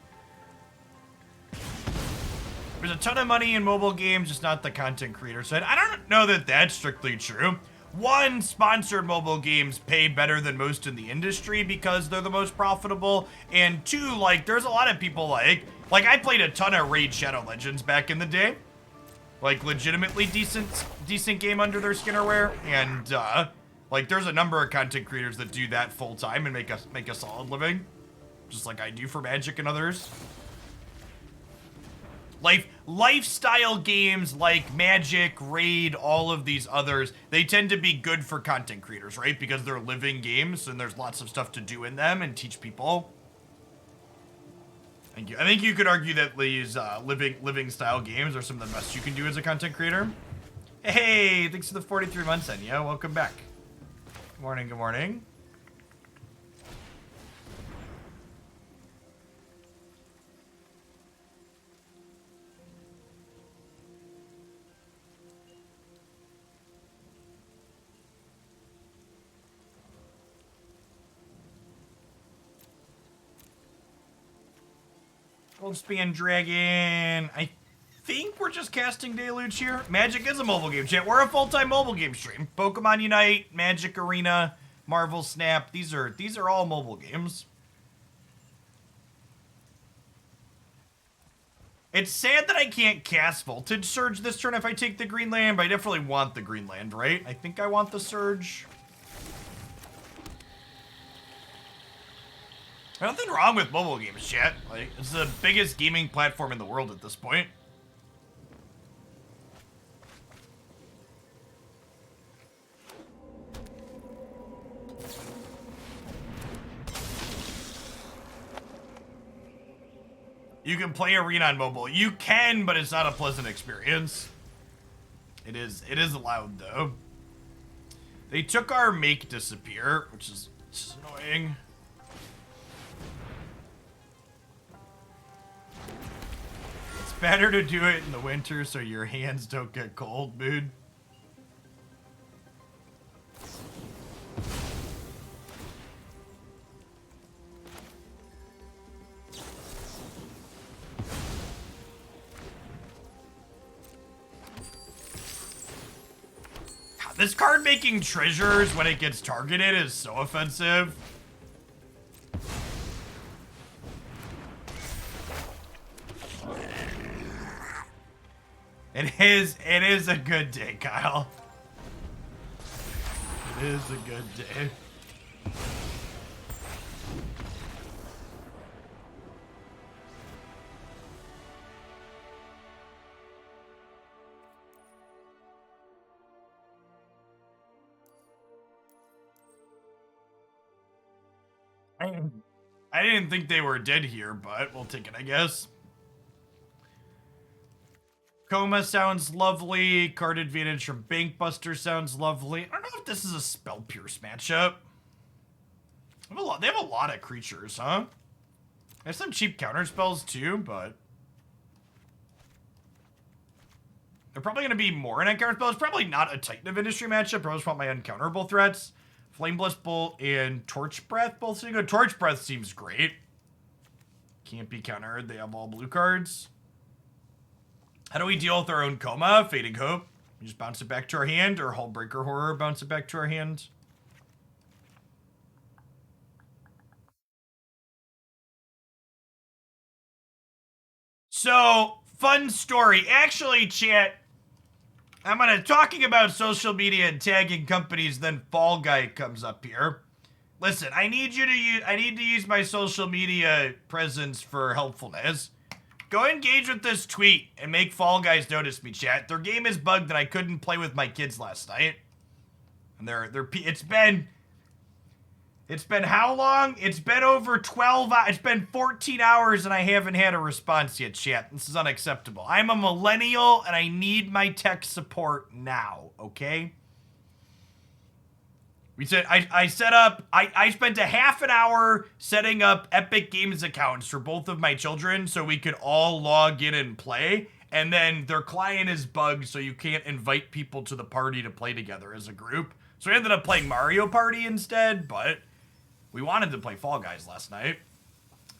There's a ton of money in mobile games, just not the content creator side. I don't know that that's strictly true. One, sponsored mobile games pay better than most in the industry because they're the most profitable. And two, like, there's a lot of people like I played a ton of Raid Shadow Legends back in the day. Like, legitimately decent game under their skinnerware. And, Like, there's a number of content creators that do that full time and make a solid living, just like I do for Magic and others. Lifestyle games like Magic, Raid, all of these others, they tend to be good for content creators, right? Because they're living games and there's lots of stuff to do in them and teach people. Thank you. I think you could argue that these living style games are some of the best you can do as a content creator. Hey, thanks for the 43 months, Enya. Welcome back. Good morning, good morning. Goldspan Dragon. I think we're just casting Deluge here. Magic is a mobile game, chat. We're a full-time mobile game stream. Pokemon Unite, Magic Arena, Marvel Snap. These are all mobile games. It's sad that I can't cast Voltage Surge this turn if I take the green land, but I definitely want the green land, right? I think I want the Surge. Nothing wrong with mobile games, chat. Like, it's the biggest gaming platform in the world at this point. You can play Arena on mobile. You can, but it's not a pleasant experience. It is allowed, though. They took our make disappear, which is annoying. Better to do it in the winter so your hands don't get cold, dude. God, this card making treasures when it gets targeted is so offensive. It is a good day, Kyle. It is a good day. I didn't think they were dead here, but we'll take it, I guess. Koma sounds lovely. Card advantage from Bankbuster sounds lovely. I don't know if this is a Spell Pierce matchup. They have a lot of creatures, huh? They have some cheap counter spells too, but they're probably going to be more in counter spells. Probably not a Titan of Industry matchup. I just want my uncounterable threats. Flameblast Bolt and Torch Breath both seem good. Torch Breath seems great. Can't be countered. They have all blue cards. How do we deal with our own Koma? Fading Hope. We just bounce it back to our hand, or Hullbreaker Horror, bounce it back to our hand. So, fun story. Actually, chat, I'm talking about social media and tagging companies, then Fall Guy comes up here. Listen, I need to use my social media presence for helpfulness. Go engage with this tweet and make Fall Guys notice me, chat. Their game is bugged and I couldn't play with my kids last night. And it's been how long? It's been over 12 hours. It's been 14 hours and I haven't had a response yet, chat. This is unacceptable. I'm a millennial and I need my tech support now, okay? We said, I spent a half an hour setting up Epic Games accounts for both of my children so we could all log in and play. And then their client is bugged so you can't invite people to the party to play together as a group. So we ended up playing Mario Party instead, but we wanted to play Fall Guys last night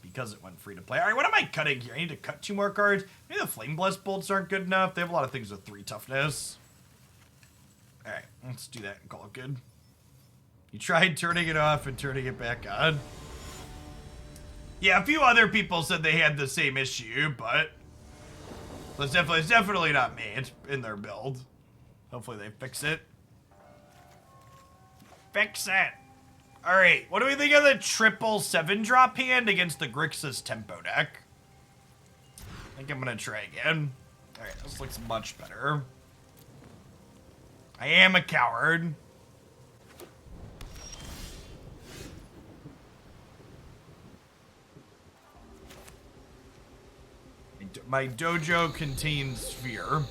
because it went free to play. All right, what am I cutting here? I need to cut 2 more cards. Maybe the Flameblast Bolts aren't good enough. They have a lot of things with 3 toughness. All right, let's do that and call it good. You tried turning it off and turning it back on. Yeah, a few other people said they had the same issue, but it's definitely not me. It's in their build. Hopefully they fix it. Fix it. All right, what do we think of the triple 7-drop hand against the Grixis tempo deck? I think I'm gonna try again. All right, this looks much better. I am a coward. My dojo contains fear.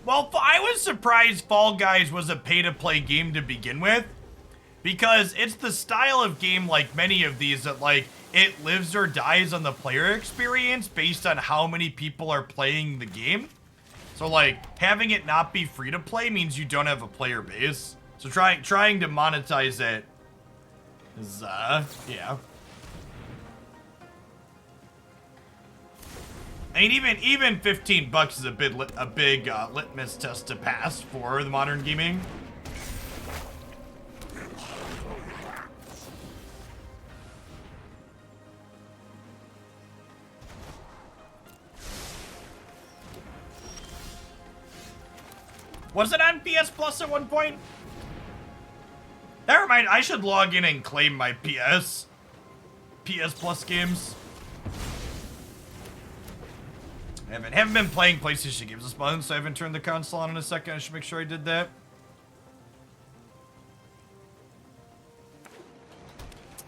Well, I was surprised Fall Guys was a pay-to-play game to begin with, because it's the style of game, like many of these, that, like, it lives or dies on the player experience based on how many people are playing the game. So, like, having it not be free-to-play means you don't have a player base. So trying to monetize it is, yeah. I mean, even $15 is a big litmus test to pass for the modern gaming. Was it on PS Plus at one point? Never mind, I should log in and claim my PS Plus games. I haven't been playing PlayStation games this month, so I haven't turned the console on in a second. I should make sure I did that.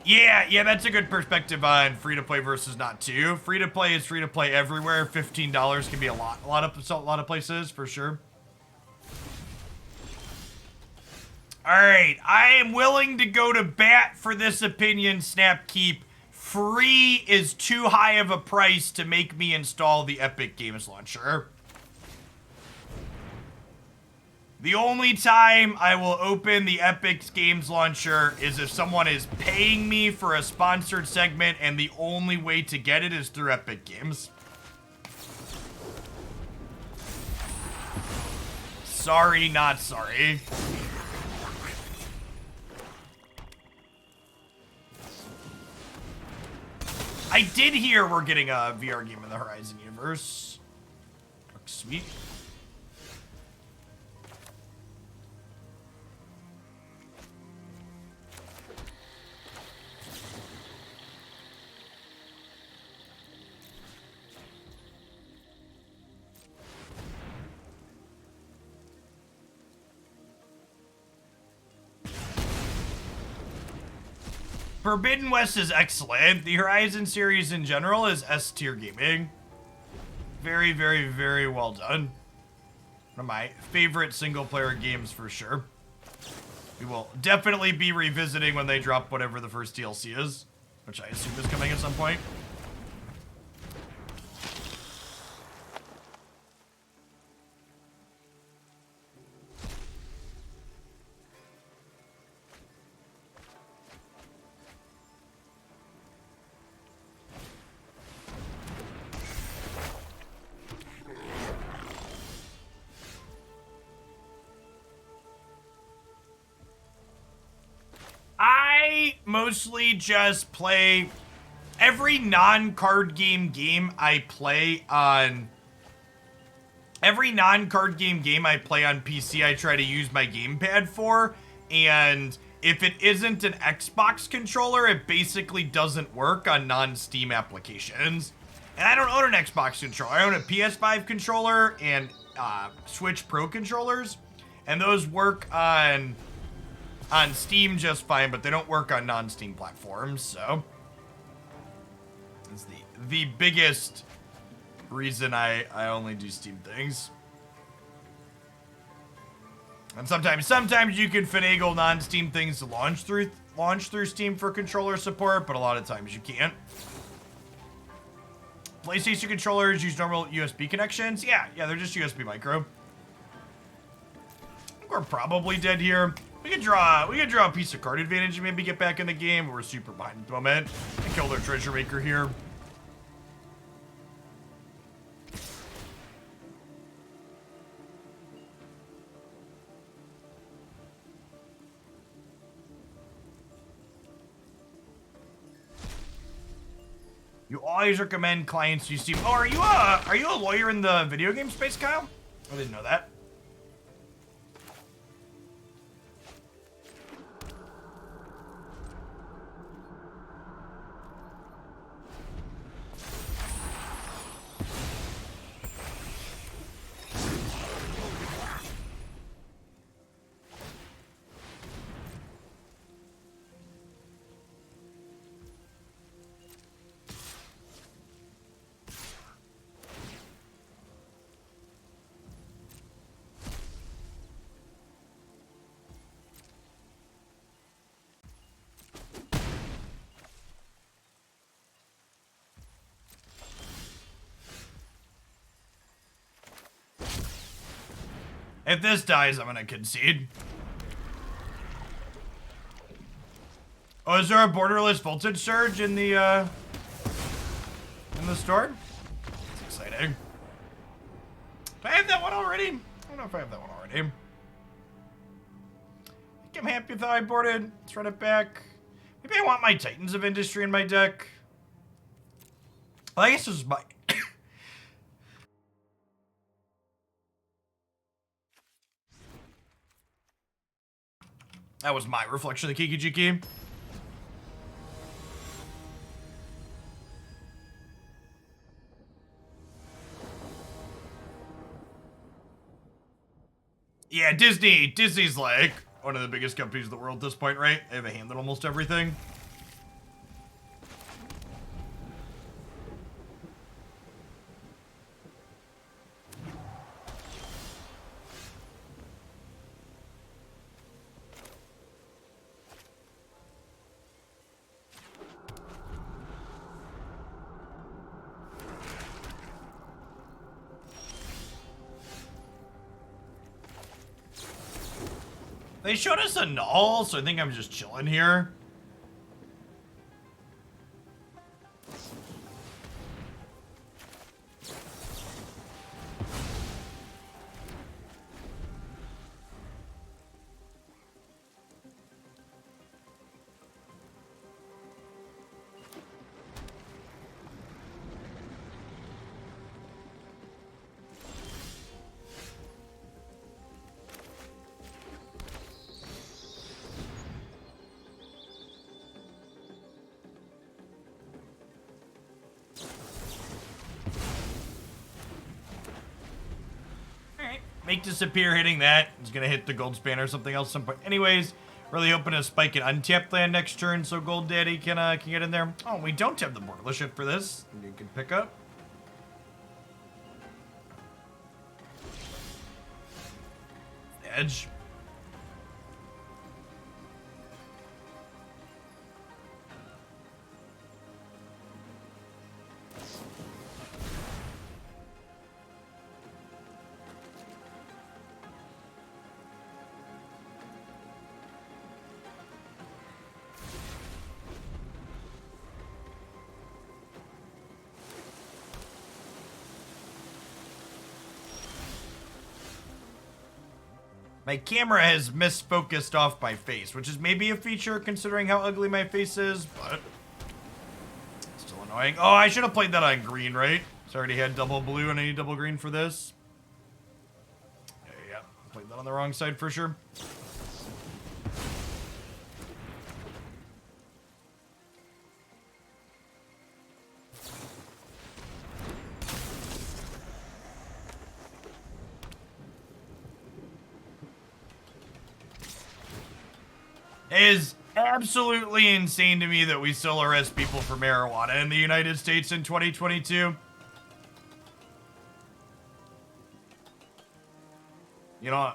Yeah, that's a good perspective on free-to-play versus not too. Free-to-play is free-to-play everywhere. $15 can be a lot of places, for sure. Alright, I am willing to go to bat for this opinion, Snapkeep. Free is too high of a price to make me install the Epic Games Launcher. The only time I will open the Epic Games Launcher is if someone is paying me for a sponsored segment, and the only way to get it is through Epic Games. Sorry, not sorry. I did hear we're getting a VR game in the Horizon universe. Looks sweet. Forbidden West is excellent. The Horizon series in general is S-tier gaming. Very, very, very well done. One of my favorite single-player games for sure. We will definitely be revisiting when they drop whatever the first DLC is, which I assume is coming at some point. Mostly just play every non-card game I play on PC. I try to use my gamepad for, and if it isn't an Xbox controller, it basically doesn't work on non-Steam applications. And I don't own an Xbox controller. I own a PS5 controller and Switch Pro controllers, and those work on Steam just fine, but they don't work on non-Steam platforms, so it's the biggest reason I only do Steam things. And sometimes you can finagle non-Steam things to launch through Steam for controller support, but a lot of times you can't. PlayStation controllers use normal USB connections. Yeah, they're just USB micro. I think we're probably dead here. We could draw a piece of card advantage and maybe get back in the game. We're super behind at the moment. And kill their treasure maker here. You always recommend clients you see. Oh, are you a lawyer in the video game space, Kyle? I didn't know that. If this dies, I'm gonna concede. Oh, is there a borderless voltage surge in the store? That's exciting. Do I have that one already? I don't know if I have that one already. I think I'm happy with how I boarded. Let's run it back. Maybe I want my Titans of Industry in my deck. Well, I guess this is my... That was my reflection of the Kiki-Jiki. Yeah, Disney's like one of the biggest companies in the world at this point, right? They have a hand in almost everything. They showed us a null, so I think I'm just chilling here. Make Disappear hitting that. It's gonna hit the Goldspan or something else some point. Anyways, really hoping to spike an untapped land next turn so Gold Daddy can get in there. Oh, we don't have the borderless shift for this. You can pick up. Edge. My camera has misfocused off my face, which is maybe a feature considering how ugly my face is, but still annoying. Oh, I should have played that on green, right? So I already had double blue and I need double green for this. Yeah, played that on the wrong side for sure. It is absolutely insane to me that we still arrest people for marijuana in the United States in 2022. You know,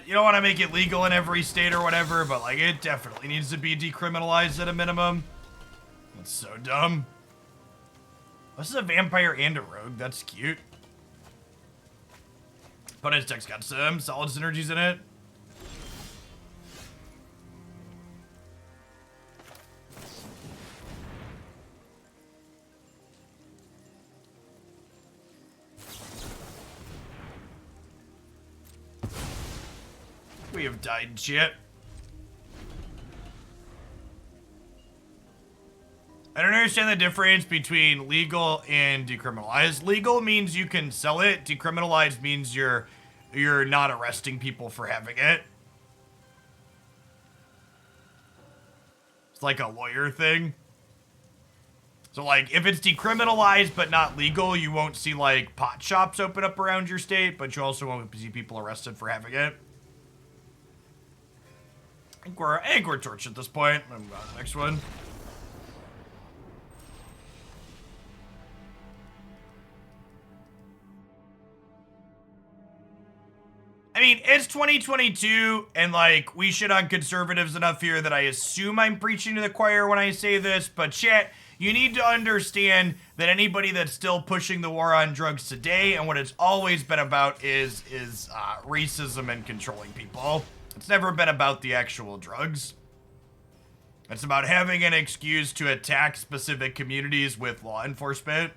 you don't want to make it legal in every state or whatever, but like it definitely needs to be decriminalized at a minimum. That's so dumb. This is a vampire and a rogue. That's cute. But his deck's got some solid synergies in it. We have died, shit. I don't understand the difference between legal and decriminalized. Legal means you can sell it. Decriminalized means you're not arresting people for having it. It's like a lawyer thing. So, like, if it's decriminalized but not legal, you won't see, like, pot shops open up around your state, but you also won't see people arrested for having it. I think we're torched at this point. I'm going to the next one. I mean, it's 2022, and, like, we shit on conservatives enough here that I assume I'm preaching to the choir when I say this, but chat, you need to understand that anybody that's still pushing the war on drugs today, and what it's always been about is racism and controlling people. It's never been about the actual drugs. It's about having an excuse to attack specific communities with law enforcement.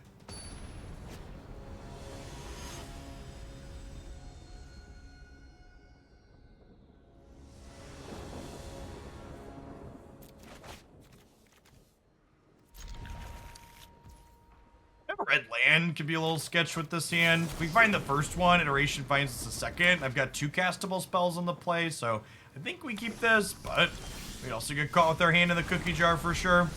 Red land could be a little sketch with this hand. If we find the first one, Iteration finds us the second. I've got 2 castable spells on the play, so I think we keep this, but we also get caught with our hand in the cookie jar for sure.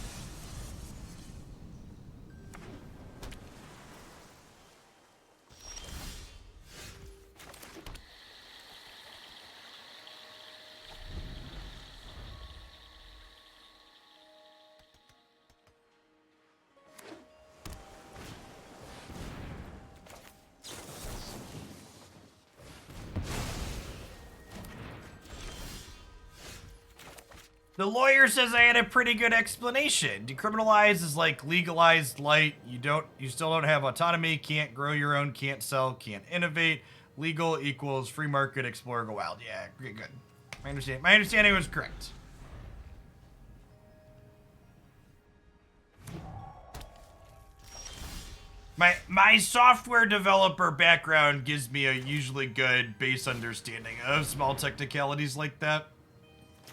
The lawyer says I had a pretty good explanation. Decriminalized is like legalized light. You still don't have autonomy, can't grow your own, can't sell, can't innovate. Legal equals free market, explore, go wild. Yeah, good. My understanding was correct. My software developer background gives me a usually good base understanding of small technicalities like that.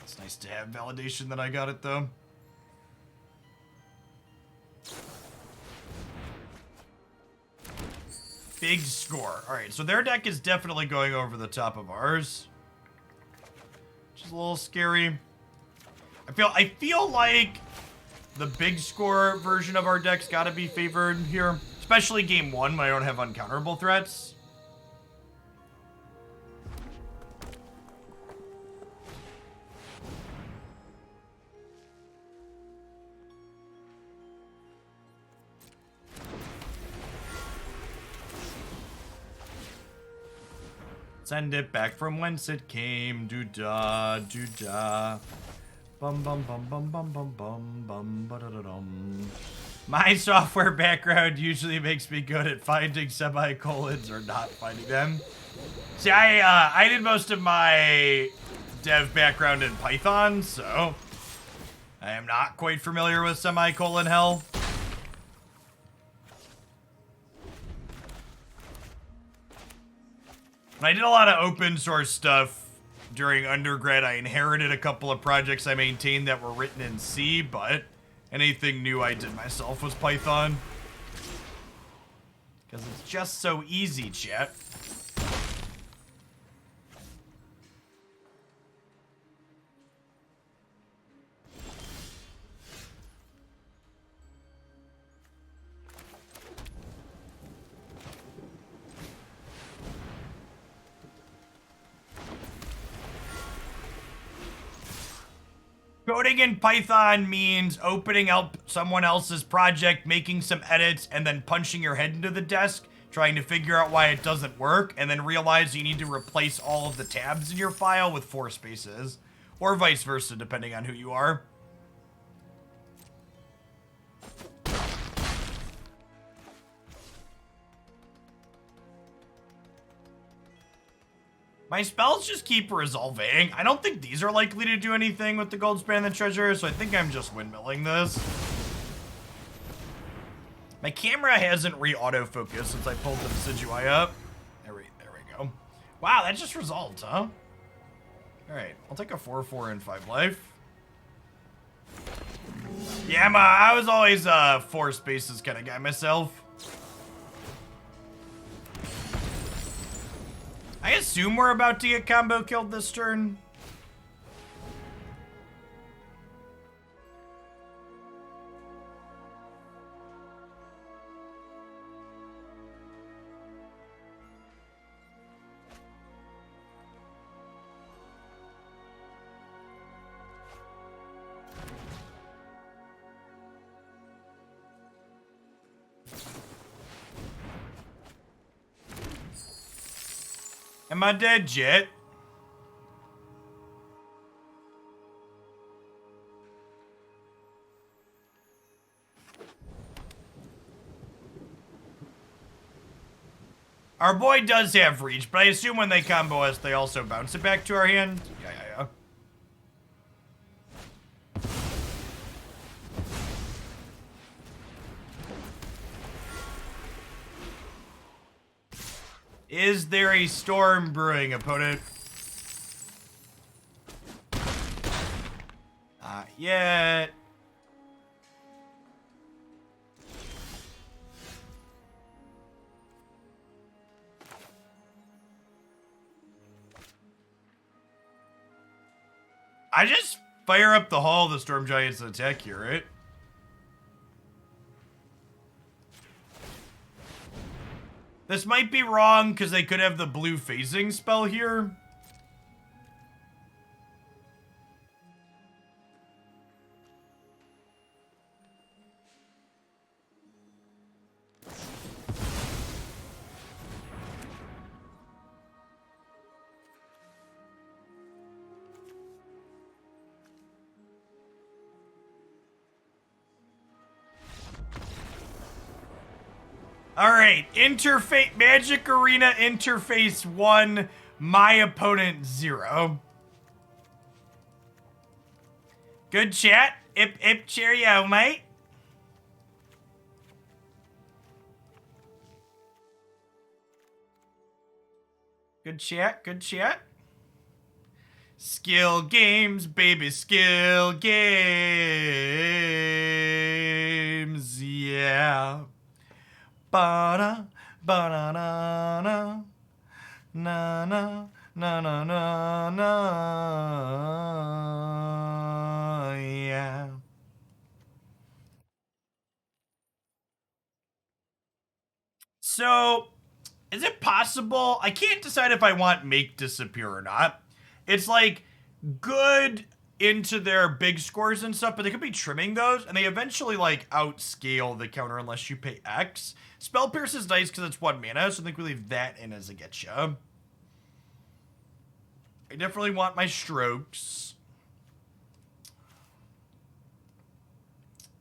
It's nice to have validation that I got it, though. Big score. All right, so their deck is definitely going over the top of ours, which is a little scary. I feel like the big score version of our deck's got to be favored here, especially game 1 when I don't have uncounterable threats. Send it back from whence it came. Do-da, do-da. Bum bum bum bum bum bum bum bum ba-da-da-dum. My software background usually makes me good at finding semicolons or not finding them. See, I did most of my dev background in Python, so I am not quite familiar with semicolon hell. When I did a lot of open source stuff during undergrad, I inherited a couple of projects I maintained that were written in C, but anything new I did myself was Python. Because it's just so easy, chat. Coding in Python means opening up someone else's project, making some edits, and then punching your head into the desk, trying to figure out why it doesn't work, and then realize you need to replace all of the tabs in your file with 4 spaces. Or vice versa, depending on who you are. My spells just keep resolving. I don't think these are likely to do anything with the Goldspan and the treasure, so I think I'm just windmilling this. My camera hasn't re-autofocused since I pulled the Sideboard up. There we go. Wow, that just resolved, huh? Alright, I'll take a 4/4 and 5 life. Yeah, I was always a 4 spaces kind of guy myself. I assume we're about to get combo killed this turn. Am I dead yet? Our boy does have reach, but I assume when they combo us, they also bounce it back to our hand. Yeah. Is there a storm brewing, opponent? Not yet. I just fire up the Hall of the Storm Giants and attack here, right? This might be wrong because they could have the blue phasing spell here. Alright, interface Magic Arena interface 1, my opponent 0. Good chat. Ip cheerio, mate. Good chat, good chat. Skill games, baby, skill games, yeah. Ba-da, ba-da-na-na, na-na, na-na-na-na, yeah. So, is it possible? I can't decide if I want Make Disappear or not. It's like good into their big scores and stuff, but they could be trimming those, and they eventually like outscale the counter unless you pay X. Spell Pierce is nice because it's 1 mana, so I think we leave that in as a getcha. I definitely want my strokes.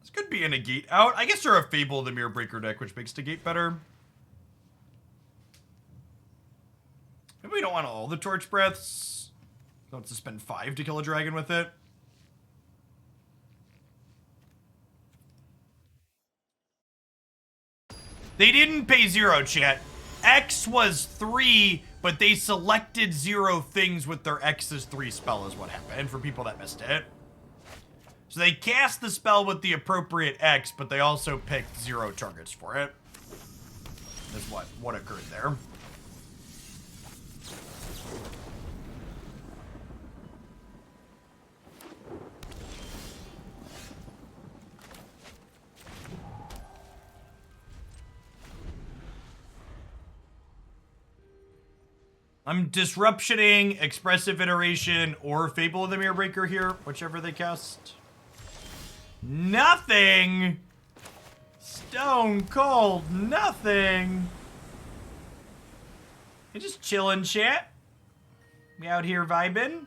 This could be a Negate out. I guess they're a Fable the Mirror Breaker deck, which makes Negate better. Maybe we don't want all the Torch Breaths. Don't have to spend 5 to kill a dragon with it. They didn't pay 0, chat. X was 3, but they selected 0 things with their X's 3 spell is what happened, for people that missed it. So they cast the spell with the appropriate X, but they also picked 0 targets for it. Is what occurred there. I'm disruptioning Expressive Iteration or Fable of the Mirror Breaker here, whichever they cast. Nothing! Stone cold nothing! Hey, just chillin', chat. We out here vibing.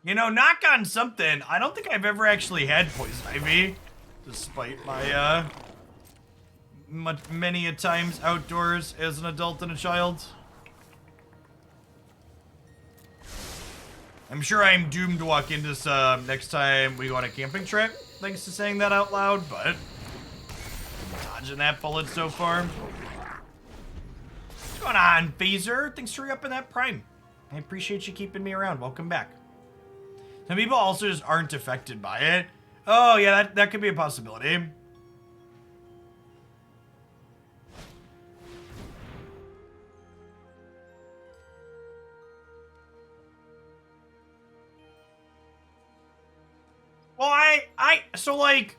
You know, knock on something, I don't think I've ever actually had poison ivy, despite my, many a times outdoors as an adult and a child. I'm sure I'm doomed to walk into some next time we go on a camping trip, thanks to saying that out loud, but I'm dodging that bullet so far. What's going on, Phaser? Thanks for re-upping that Prime. I appreciate you keeping me around. Welcome back. Some people also just aren't affected by it. Oh, yeah, that could be a possibility. Well, so like,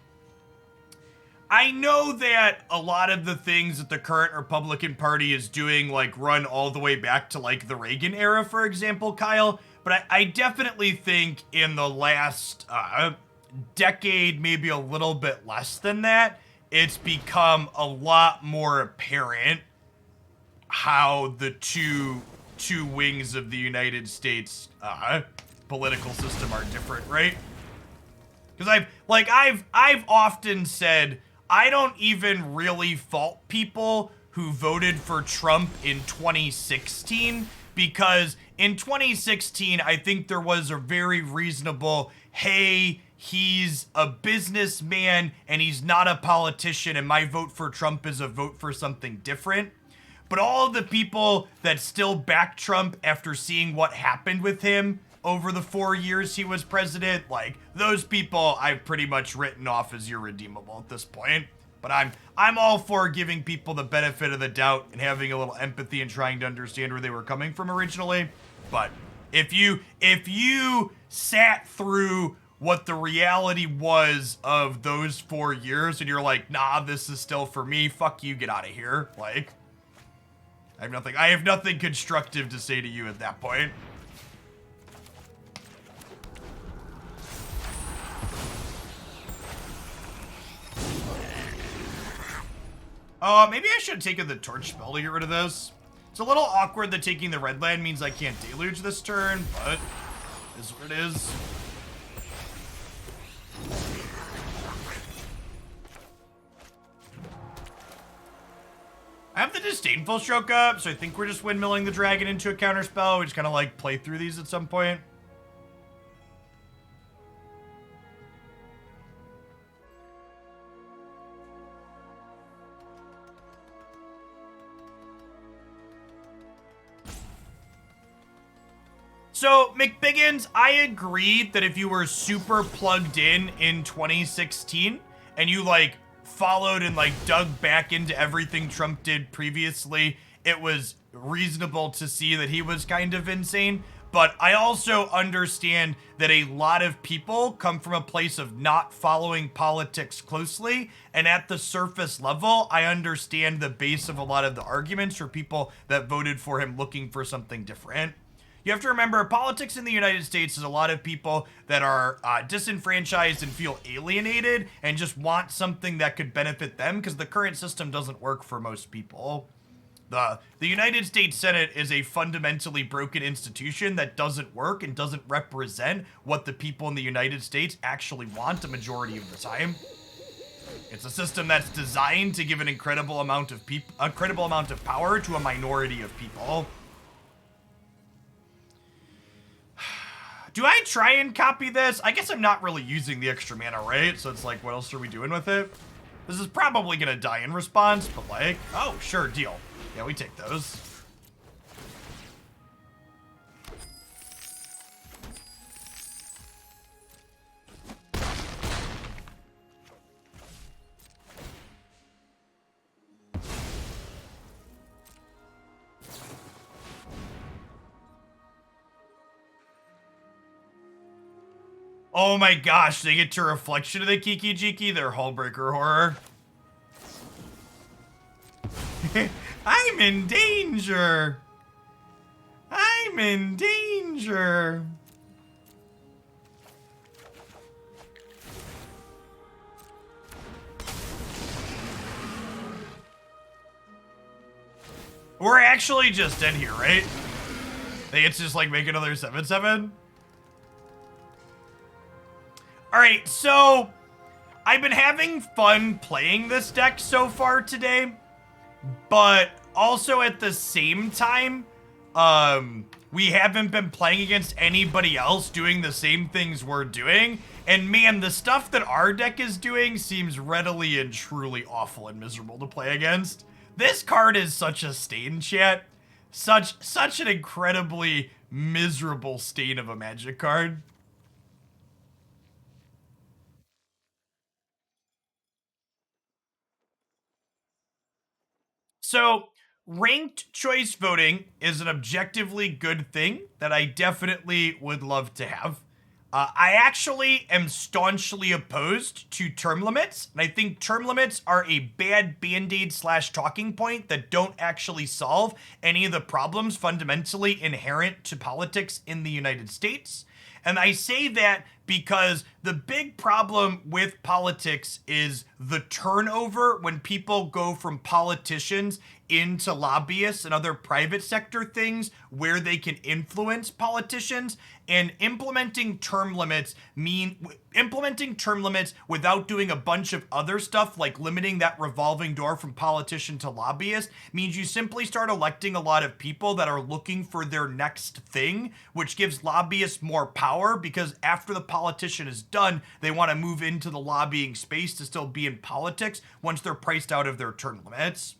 I know that a lot of the things that the current Republican Party is doing, like, run all the way back to, like, the Reagan era, for example, Kyle. But I definitely think in the last decade, maybe a little bit less than that, it's become a lot more apparent how the two wings of the United States political system are different, right? Because I've often said I don't even really fault people who voted for Trump in 2016, because in 2016, I think there was a very reasonable, hey, he's a businessman and he's not a politician, and my vote for Trump is a vote for something different. But all of the people that still back Trump after seeing what happened with him over the 4 years he was president, like, those people I've pretty much written off as irredeemable at this point. But I'm all for giving people the benefit of the doubt and having a little empathy and trying to understand where they were coming from originally. But if you sat through what the reality was of those 4 years and you're like, nah, this is still for me, fuck you, get out of here. Like, I have nothing constructive to say to you at that point. Maybe I should have taken the torch spell to get rid of this. It's a little awkward that taking the red land means I can't deluge this turn, but it is what it is. I have the Disdainful Stroke up, so I think we're just windmilling the dragon into a counterspell. We just kind of like play through these at some point. So, McBiggins, I agreed that if you were super plugged in 2016 and you like followed and like dug back into everything Trump did previously, it was reasonable to see that he was kind of insane. But I also understand that a lot of people come from a place of not following politics closely, and at the surface level, I understand the base of a lot of the arguments for people that voted for him looking for something different. You have to remember, politics in the United States is a lot of people that are disenfranchised and feel alienated and just want something that could benefit them, because the current system doesn't work for most people. The United States Senate is a fundamentally broken institution that doesn't work and doesn't represent what the people in the United States actually want a majority of the time. It's a system that's designed to give an incredible amount of power to a minority of people. Do I try and copy this? I guess I'm not really using the extra mana, right? So it's like, what else are we doing with it? This is probably gonna die in response, but like, oh, sure, deal. Yeah, we take those. Oh my gosh, they get to reflection of the Kiki Jiki, their Hullbreaker Horror. I'm in danger. I'm in danger. We're actually just dead here, right? They get to just like make another 7/7. All right, so I've been having fun playing this deck so far today, but also at the same time, we haven't been playing against anybody else doing the same things we're doing. And man, the stuff that our deck is doing seems readily and truly awful and miserable to play against. This card is such a stain, chat. Such an incredibly miserable stain of a Magic card. So, ranked choice voting is an objectively good thing that I definitely would love to have. I actually am staunchly opposed to term limits, and I think term limits are a bad band-aid / talking point that don't actually solve any of the problems fundamentally inherent to politics in the United States. And I say that because the big problem with politics is the turnover when people go from politicians into lobbyists and other private sector things where they can influence politicians. And implementing term limits without doing a bunch of other stuff like limiting that revolving door from politician to lobbyist means you simply start electing a lot of people that are looking for their next thing, which gives lobbyists more power because after the politician is done, they want to move into the lobbying space to still be in politics once they're priced out of their term limits.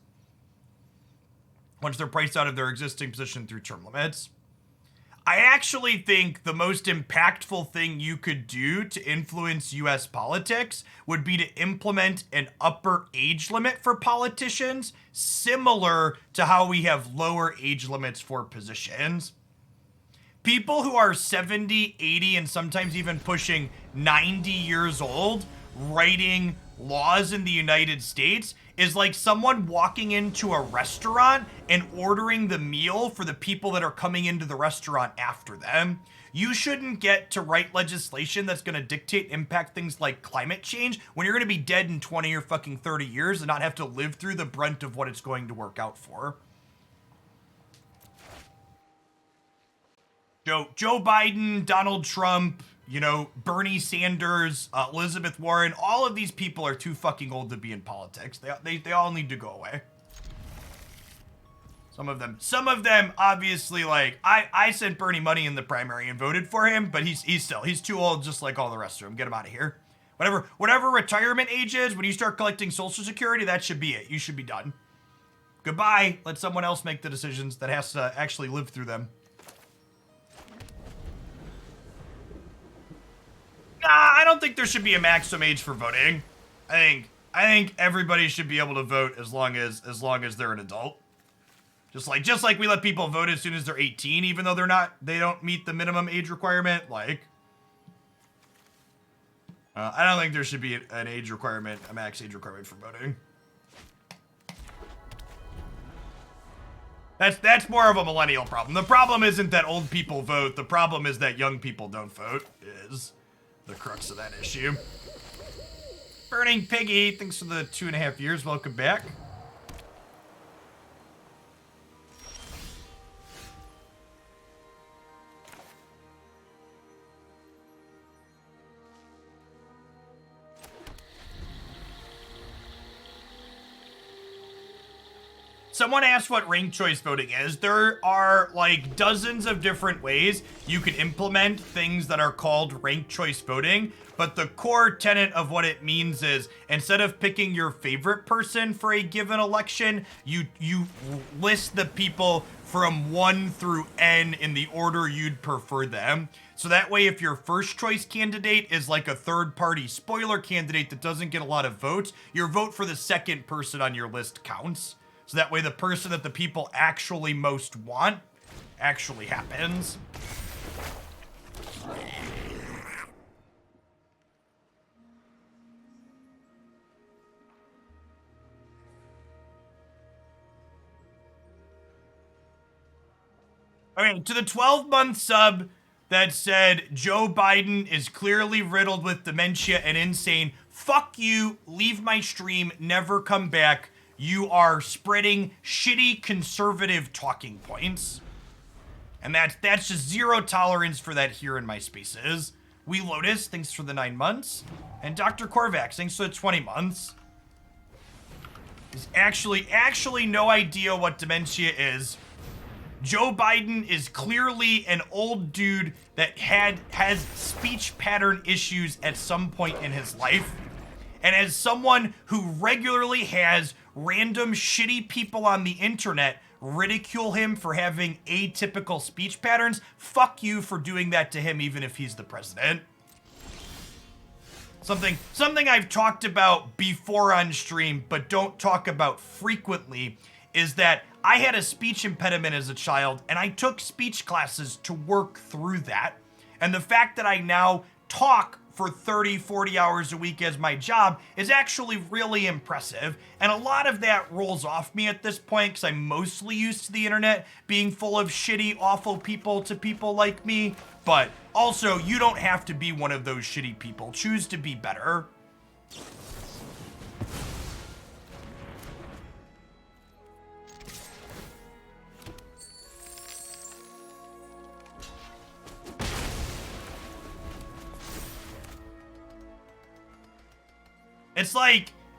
Once they're priced out of their existing position through term limits. I actually think the most impactful thing you could do to influence US politics would be to implement an upper age limit for politicians, similar to how we have lower age limits for positions. People who are 70, 80, and sometimes even pushing 90 years old writing laws in the United States is like someone walking into a restaurant and ordering the meal for the people that are coming into the restaurant after them. You shouldn't get to write legislation that's going to dictate impact things like climate change when you're going to be dead in 20 or fucking 30 years and not have to live through the brunt of what it's going to work out for. Joe Biden, Donald Trump, you know, Bernie Sanders, Elizabeth Warren, all of these people are too fucking old to be in politics. They all need to go away. Some of them obviously, like, I sent Bernie money in the primary and voted for him, but he's too old just like all the rest of them. Get him out of here. Whatever retirement age is, when you start collecting Social Security, that should be it. You should be done. Goodbye. Let someone else make the decisions that has to actually live through them. I don't think there should be a maximum age for voting. I think everybody should be able to vote as long as they're an adult. Just like we let people vote as soon as they're 18, even though they don't meet the minimum age requirement. Like, I don't think there should be an age requirement, a max age requirement for voting. That's more of a millennial problem. The problem isn't that old people vote. The problem is that young people don't vote. Is the crux of that issue. Burning Piggy, thanks for the 2.5 years. Welcome back. Someone asked what ranked choice voting is. There are like dozens of different ways you can implement things that are called ranked choice voting, but the core tenet of what it means is instead of picking your favorite person for a given election, you list the people from 1 through N in the order you'd prefer them. So that way, if your first choice candidate is like a third party spoiler candidate that doesn't get a lot of votes, your vote for the second person on your list counts. So that way the person that the people actually most want actually happens. Okay, to the 12-month sub that said Joe Biden is clearly riddled with dementia and insane, fuck you, leave my stream, never come back. You are spreading shitty conservative talking points. And that's just zero tolerance for that here in my spaces. We Lotus, thanks for the 9 months. And Dr. Korvax, thanks for the 20 months. Is actually no idea what dementia is. Joe Biden is clearly an old dude that has speech pattern issues at some point in his life. And as someone who regularly has random shitty people on the internet ridicule him for having atypical speech patterns, fuck you for doing that to him even if he's the president. Something I've talked about before on stream but don't talk about frequently is that I had a speech impediment as a child and I took speech classes to work through that. And the fact that I now talk for 30, 40 hours a week as my job is actually really impressive. And a lot of that rolls off me at this point because I'm mostly used to the internet being full of shitty, awful people to people like me. But also, you don't have to be one of those shitty people. Choose to be better.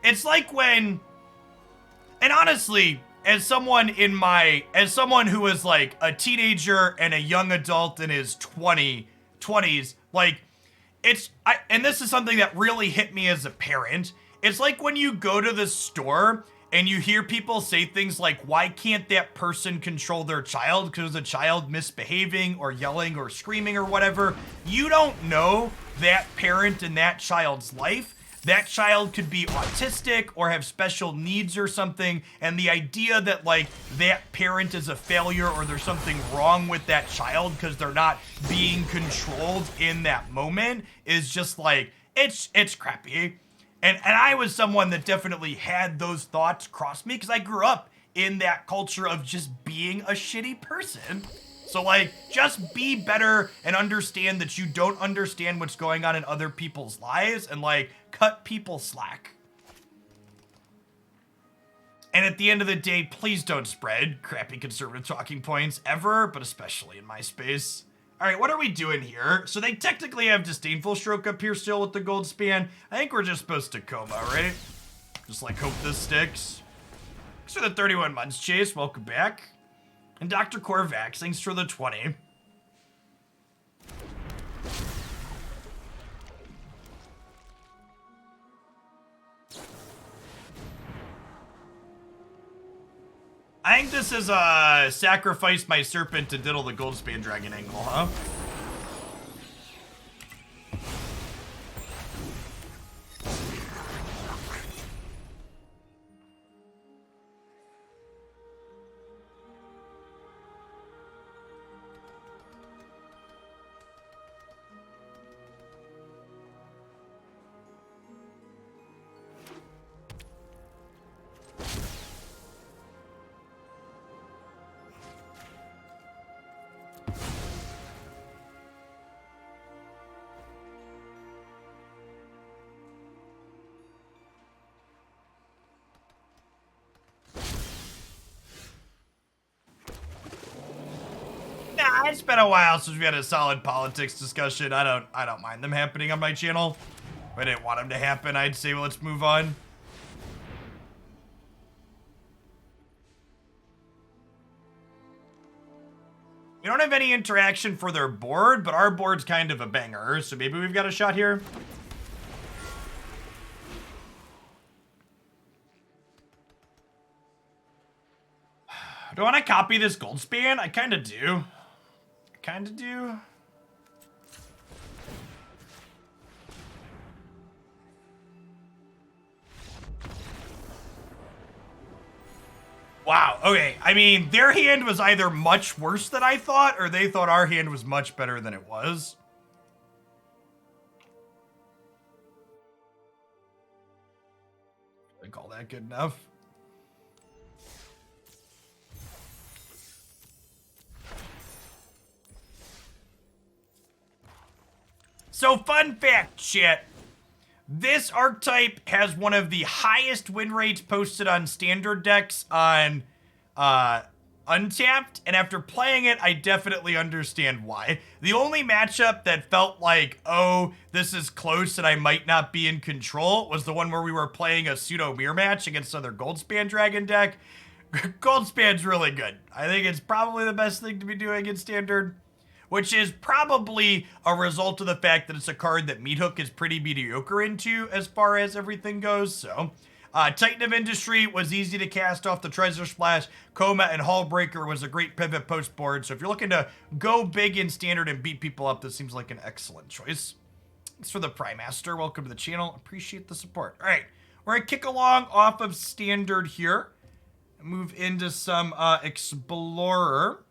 It's like when, and honestly, as someone who was like a teenager and a young adult in his 20s, like and this is something that really hit me as a parent. It's like when you go to the store and you hear people say things like, why can't that person control their child because the child misbehaving or yelling or screaming or whatever. You don't know that parent in that child's life. That child could be autistic or have special needs or something, and the idea that like that parent is a failure or there's something wrong with that child because they're not being controlled in that moment is just like, it's crappy. And I was someone that definitely had those thoughts cross me because I grew up in that culture of just being a shitty person. So like, just be better and understand that you don't understand what's going on in other people's lives and like, cut people slack. And at the end of the day, please don't spread crappy conservative talking points ever, but especially in my space. All right, what are we doing here? So they technically have Disdainful Stroke up here still with the Goldspan. I think we're just supposed to Koma, right? Just like hope this sticks. Thanks for the 31 months, Chase. Welcome back. And Dr. Korvax, thanks for the 20. I think this is a sacrifice my Serpent to diddle the Goldspan Dragon angle, huh? It's been a while since we had a solid politics discussion. I don't mind them happening on my channel. If I didn't want them to happen, I'd say, well, let's move on. We don't have any interaction for their board, but our board's kind of a banger, so maybe we've got a shot here. Do I want to copy this Goldspan? I kind of do. Kind of do. Wow, okay. I mean, their hand was either much worse than I thought, or they thought our hand was much better than it was. I call that good enough. So fun fact, chat. This archetype has one of the highest win rates posted on standard decks on untapped, and after playing it, I definitely understand why. The only matchup that felt like, oh, this is close and I might not be in control was the one where we were playing a pseudo mirror match against another Goldspan Dragon deck. Goldspan's really good. I think it's probably the best thing to be doing in Standard, which is probably a result of the fact that it's a card that Meathook is pretty mediocre into as far as everything goes, so... Titan of Industry was easy to cast off the Treasure Splash. Koma and Hullbreaker was a great pivot post board. So if you're looking to go big in Standard and beat people up, this seems like an excellent choice. Thanks for the Prime Master. Welcome to the channel. Appreciate the support. All right, we're going to kick along off of Standard here. Move into some Explorer.